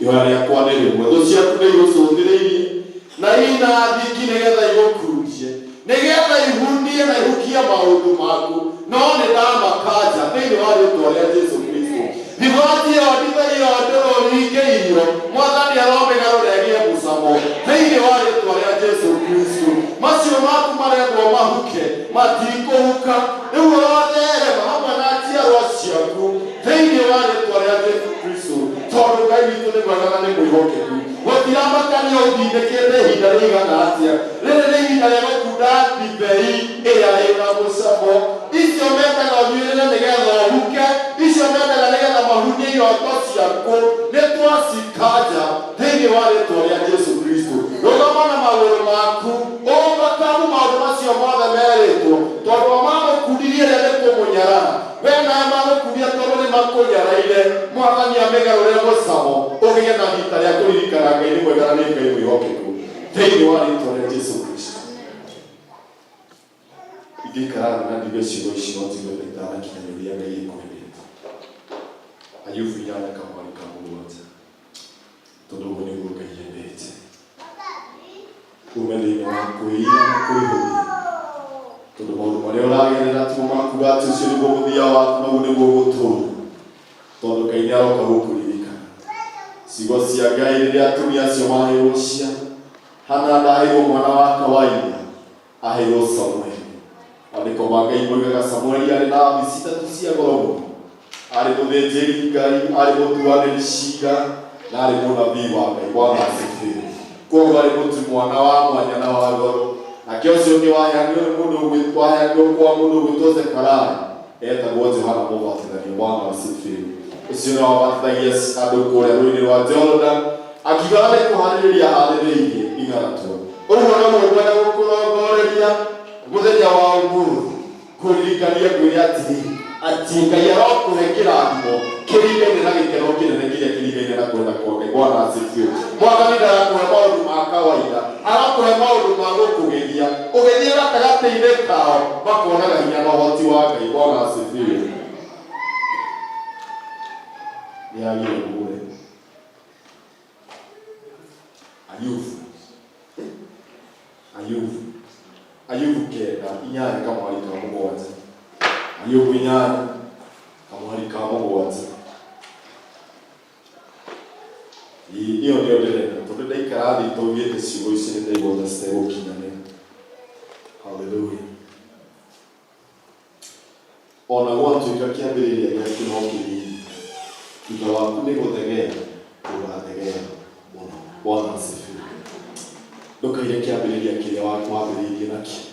Ihoya rĩakwa nĩ rĩmwe, thũ ciaku nĩ igũcũthĩrĩirie na ina thiki nĩgetha igũkurucie, nĩgetha ihunie na ihukie maũndũ maku, no nĩ ndamakanja thĩinĩ wa rĩĩtwa rĩa Jesũ Kristo. Thibati ĩyo nditheri ĩyo ndĩrũringĩirio, Mwathani aromĩgarũra ĩgĩe mũcamo thĩinĩ wa rĩĩtwa rĩa Jesũ Kristo. Macio maku marendwo mahuke matikũhuka, rĩu ũrotherema hamwe na njiarwa ciaku thĩinĩ wa rĩĩtwa rĩa Jesũ Kristo, tondũ Ngai witũ nĩ mwega na nĩ mwĩhokeku. Gũtiramakania ũthindĩkĩte ihinda rĩigana atĩa, rĩrĩ nĩ ihinda rĩa gũkunda ndibei ĩrĩa ĩna mũcamo. Icio mendaga ũthiĩrĩre nĩgetha ũhuke, icio mendaga nĩgetha mahunie iroto ciaku, nĩ twacikanja thĩinĩ wa rĩĩtwa rĩa Jesũ Kristo. Rũgama na magũrũ maku ũgakamu maũndũ macio mothe merĩtwo, tondũ magũkundirie rĩrĩa nĩ kũmũnyarara, wee nawe magũkundia tondũ nĩ makũnyaraire. Mwathani amĩgarũre mũcamo ũgĩe na rita rĩa kũririkana Ngai nĩ mwega na nĩ Ngai mwĩhokeku thĩinĩ wa rĩĩtwa rĩa Jesũ Kristo. Ingĩikara na ndige ciugo ici no njigue nĩ itanakinyanĩria Ngai ekwendete. Ayubu 8:7 tondũ ũguo nĩguo Ngai endete. Kuume thĩinĩ wa kwĩira na kwĩhũria, tondũ maũndũ marĩa ũragerera ti mo makuga atĩ ũcio nĩguo mũthia waku, naguo nĩguo gũtũũra, tondũ Ngai nĩaroka gũkũririkana. Ciugo cia Ngai rĩrĩa atumia acio maheirwo ciana, Hana ndaheirwo mwana wa kawaida, aheirwo Samũeli. Maandĩko ma Ngai moigaga Samũeli arĩ na abici 3 cia goro mũno, arĩ mũthĩnjĩri Ngai, arĩ mũtuanĩri ciira na arĩ mũnabii wa Ngai. Bwana asifiwe. Koguo arĩ mwana wa mwanya na wa goro. Nake ũcio ũngĩ waheanirwo nĩ mũndũ ũgwĩtwo Zekaria, etagwo Johana Mũbatithania. Bwana asifiwe. Ũcio nĩ wabatithagia andũ kũrĩa rũĩ-inĩ rwa Jordan, akiuga nĩ kũharĩrĩria harĩrĩirie itharatũ. Ũguo no mũndũ gũkũrongoreria mũthenya wa ũmũthĩ, kũririkania kwĩrĩ atĩ Ngai arokũhe kĩrathimo kĩringaine na gĩkeno kĩnene kĩrĩa kĩringaine na kwenda kwa Ngai. Bwana asifiwe. Mwathani ndarakũhe maũndũ ma kawaida, arakũhe maũndũ ma gũkũgeria, ũgĩthiĩ gatagatĩ-inĩ kao makonaga hinya na ũhoti wa Ngai. Bwana asifiwe. Nĩagire mũre Ayubu 9:7. Ayubu 9:7. Iyo ndio ndĩrenda, tondũ ndaikara thĩ tũgĩte ciugo ici nĩ ndaigua citegũkinyanĩra. Haleluya. Ona gwatuĩka kĩambĩrĩria gĩa kĩheo kĩnini, thutha waku nĩ gũthegea, ũgathegea mũno. Bwana asifiwe. Ndũkaire kĩambĩrĩria kĩrĩa wambĩrĩirie nakĩo.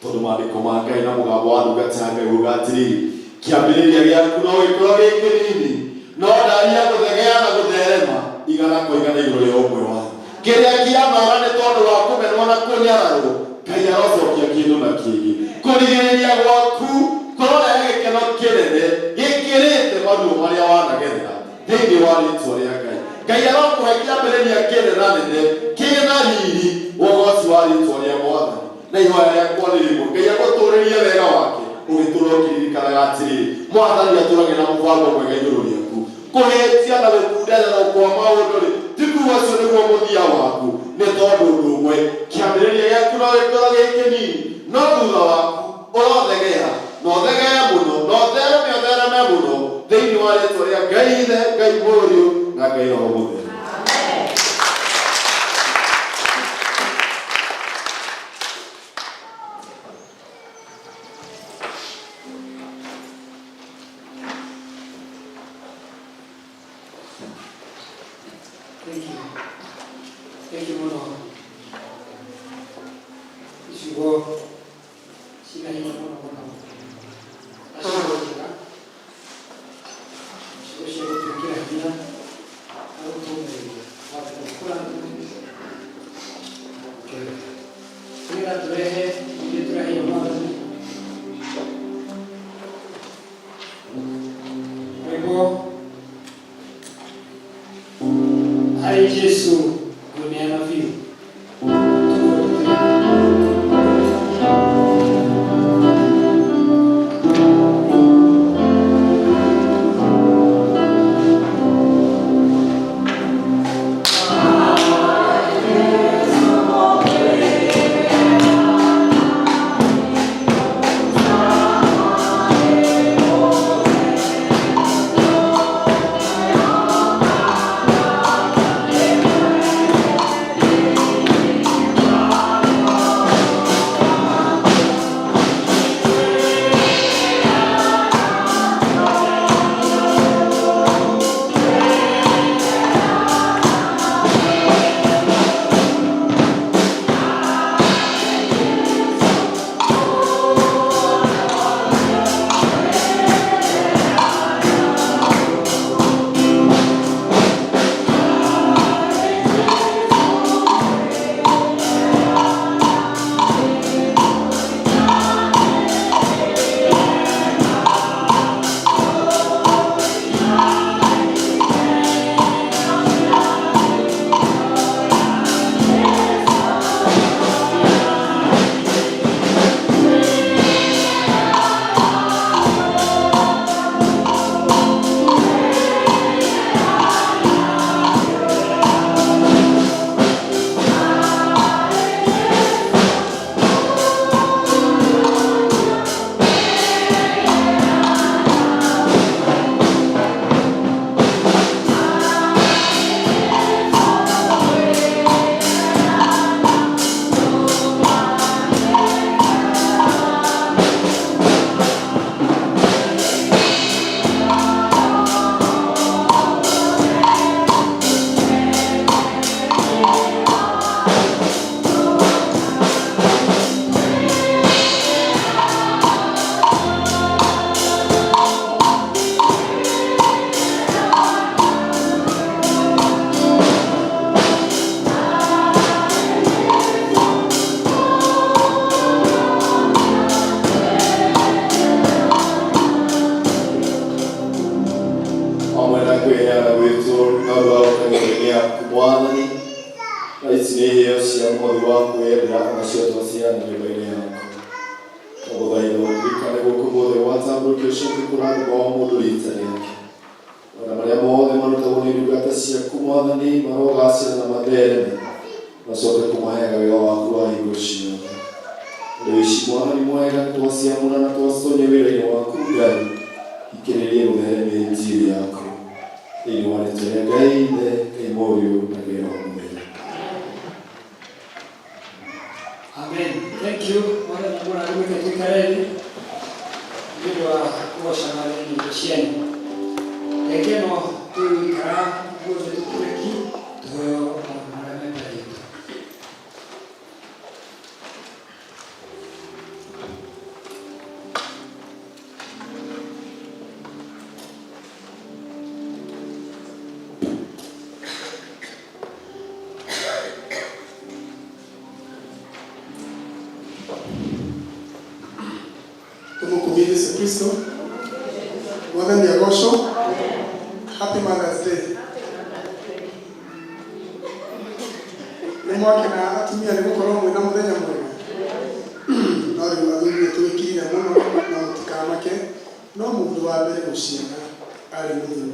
tondu maandiko ma Ngai na mugambo wa ndungata ya Ngai uga atiriri kiambiriria giaku no gikorwo gi kinini no ndari ya guthegea na gutherema igana kwa igana iguru ria umwe wa kiria kiamara ni tondu wa kumenwo na kunyararwo Ngai arocokia kindu na kingi kurigiriria gwaku korora gikeno kinene gikirite maruo maria wanagethera thiini wa ritwa ria Ngai Ngai arokuhe kiambiriria kinene nene kina riri wogoci wa ritwa ria Mwathani na ihoya riakwa ni rimwe Ngai aguturirie wega wake ugitura ukiririkanaga atiriri Mwathani aturage na mubango mwega iguru riaku kuhetia na gukundana na kwa maundu ri tikuwa cio niguo muthia waku ni tondu undu umwe kiambiriria giaku no gikorwo gi kinini no thutha waku urothegea no thegea muno no thereme muno thiini wa ritwa ria Ngai Ithe Ngai Mũriũ na Ngai Roho Mũtheru. Thank you, Lord. Isigo sina hiyo Lord. Asigo kila jina au tume watu kula. Okay. Sina turehe ile turehe ya Mungu. Mungu Hai Yesu dunia view. Amen. Thank you. Wale ambao wanaruka katika reli. Ndio kwa shangazi ni cheni. Ekeno tu kara kwa vitu kureki to marame pale. Yesu Kristo. Mwathani agocwo. Happy Mother's Day. Nĩ mwakena atumia nĩ gũkorwo mwĩna mũthenya mwega. No rĩu athuri nĩtwĩkire mũno na mũtikamake, no mũndũ wa mbere gũciara arĩ mũthuri.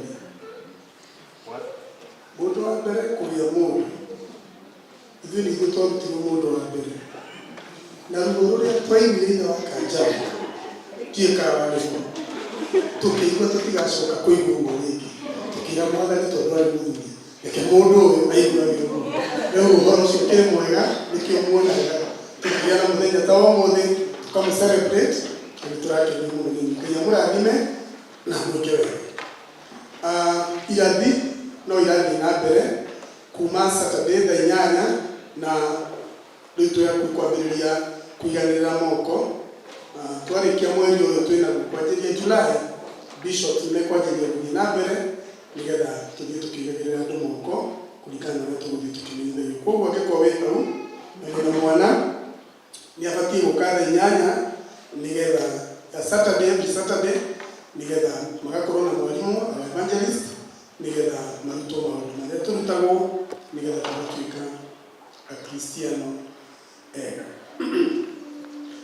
Mũndũ wa mbere kũgĩa mũndũ. Ithuĩ nĩithuĩ twarutirwo mũndũ wa mbere. Na ruo rũrĩa twaiguire ithe wa Kanjara ndiĩkaga warĩko. Tũkĩigua tũtigacoka kũigua ũguo rĩngĩ. Tũkĩra Mwathani tondũ arĩ mũthuri. Reke mũndũ ũyũ aiguage ũguo. Rĩu ũhoro ũcio ũkĩrĩ mwega, nĩkĩo muonaga tũkĩgĩa na mũthenya ta ũmũthĩ tũkamũ-celebrate, na nĩtũrakenia mũno nĩ Ngai amũrathime na mwĩke wega. Irathi no irathiĩ na mbere kuma Saturday thaa 8 na rĩu twĩhakuhĩ kwambĩrĩria kũiganĩrĩra moko. Twarĩkia mweri ũyũ twĩna kwanjĩrĩria July, bishops nĩmekwanjĩrĩria gũthiĩ na mbere nĩgetha tũthiĩ tũkĩigagĩrĩra andũ moko kũringana na ũrĩa tũgũthiĩ tũkĩmenyithagio. Koguo angĩkorwo wĩ hau na wĩna mwana nĩabatiĩ gũka thaa 8 nĩgetha Saturday, every Saturday, nĩgetha magakorwo na mwarimũ evangelist nĩgetha marutwo maũndũ marĩa tũrutagwo nĩgetha tũgatuĩka akristiano ega.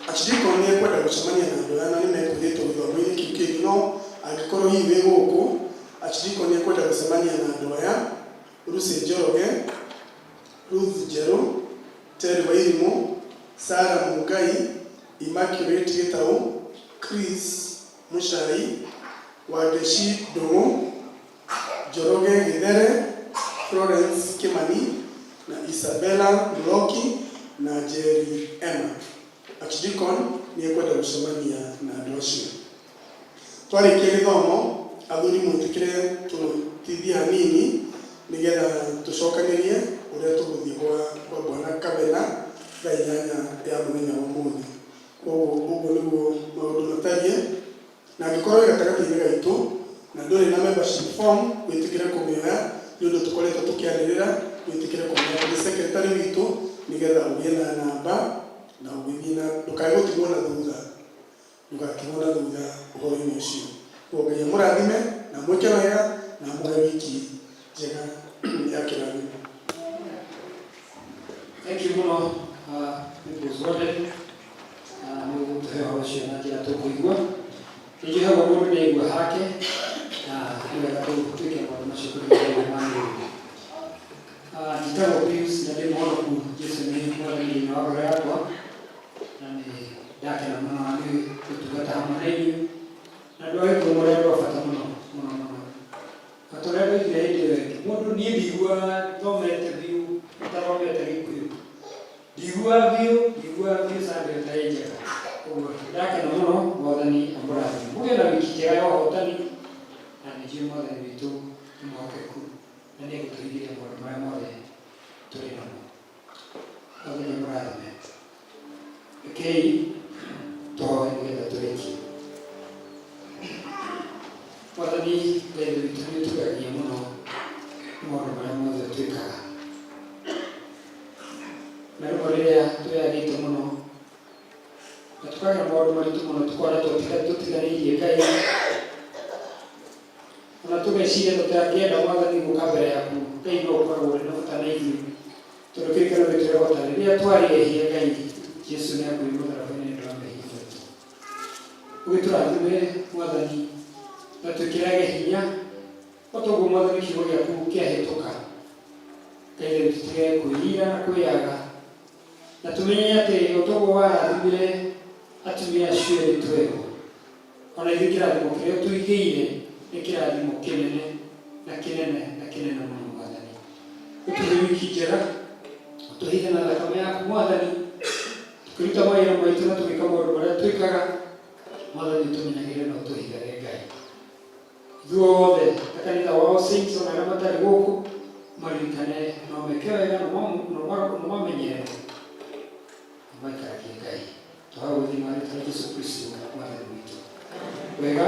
Archdeacon nĩekwenda gũcemania na andũ aya na nĩmekũrĩtwo gĩthomo-inĩ kĩu kĩngĩ, no angĩkorwo hihi wĩ gũkũ, Archdeacon nĩekwenda gũcemania na andũ aya: Lucy Njoroge, Ruth Njerũ, Terry Wairimu, Sarah Mungai, Immaculate Gĩtaũ, Chris Muchai, Wangeci Ndũng'ũ, Njoroge Gĩthere, Florence Kimani na Isabella Muloki na Jerry Emma. Archdeacon nĩekwenda gũcemania na andũ acio. Twarĩkia gĩthomo, athuri mwĩtĩkĩre tũtithie hanini nĩgetha tũcokanĩrie ũrĩa tũgũthiĩ kwa Bwana Kabena thaa 8 ya mũthenya wa ũmũthĩ. Ũguo nĩguo maũndũ matariĩ, na angĩkorwo wĩ gatagatĩ-inĩ gaitũ na ndũrĩ na membership form, wĩtĩkĩre kũmĩoya nĩũndũ tũkoretwo tũkĩanĩrĩra. Wĩtĩkĩre kũmĩoya kũrĩ secretary witũ nĩgetha ũgĩe na namba na ũgĩthiĩ na ndũkae gũtigwo na thutha, ndũgatigwo na thutha ũhoro-inĩ ũcio. Ngai amũrathime na mwĩke wega na mũhe wiki njega ya kĩrathimo. Thank you mũno nĩguo wothe nĩgũtũhe ũhoro ũcio na njĩra tũkũigua. Nĩnjũhagwo mũndũ nĩaigua hake na nĩwega tũtuĩke maũndũ macio kũringana na magĩrĩire. Njĩtagwo Pius na ndĩ mũhonoku. Jesũ nĩ mwathani wa ngoro yakwa na nĩ ndakena mũno nĩ gũtungata hamwe na inyuĩ na andũ a Gĩkũyũ mũrĩa andũ a bata mũno mũno mũno. Na tũrĩa ndoigire hĩndĩ ĩyo ĩngĩ, mũndũ niĩ ndigua thomete biũ ũtathomete Gĩkũyũ. Ndigua biũ Sunday ũtarĩ njega. Ũguo ndakena mũno. Mwathani amũrathime. Mũgĩe na wiki njega ya ũhotani na nĩnjũĩ Mwathani witũ nĩ mwĩhokeku na nĩegũtũhingĩria maũndũ marĩa mothe tũrĩ namo. Mwathani amũrathime. Rekei tũhoe nĩgetha tũrĩkie. Mwathani Ngai witũ nĩũtugagia mũno maũndũ marĩa mothe twĩkaga, na rĩmwe rĩrĩa twĩyagĩte mũno na tũkagĩa maũndũ maritũ mũno tũkona tũtiganĩirie Ngai, ona tũgeciria tũtangĩenda Mwathani gũka mbere yaku. Ngai no ũkoragwo ũrĩ na bata na ithuĩ, tondũ kĩrĩkanĩro gĩtwĩraga ta rĩrĩa twarĩhia Ngai, Jesũ nĩakuire mũtharaba-inĩ nĩ ũndũ wa mehia maitũ. Ũgĩtũrathime Mwathani na twĩkĩrage hinya o toguo Mwathani kiugo gĩaku kĩahĩtũka. Ngai tũtige kwĩrira na kwĩyaga, na tũmenye atĩ o toguo warathimire atumia acio erĩ twega, ona ithuĩ kĩrathimo kĩrĩa ũtũigĩire nĩ kĩrathimo kĩnene na kĩnene na kĩnene mũno Mwathani. Ũtũhe wiki njega, ũtũhithe na thakame yaku Mwathani, tũkĩruta mawĩra maitũ na tũgĩka maũndũ marĩa twĩkaga. Mwathani tũmenyagĩrĩre na ũtũhithage Ngai. Ithuothe ta kanitha wa All Saints ona arĩa matarĩ gũkũ maririkane na meke wega na mamenyere maikaragie Ngai. Tũhagũthima rĩtwa rĩa Jesũ Kristo Mwathani witũ. Wega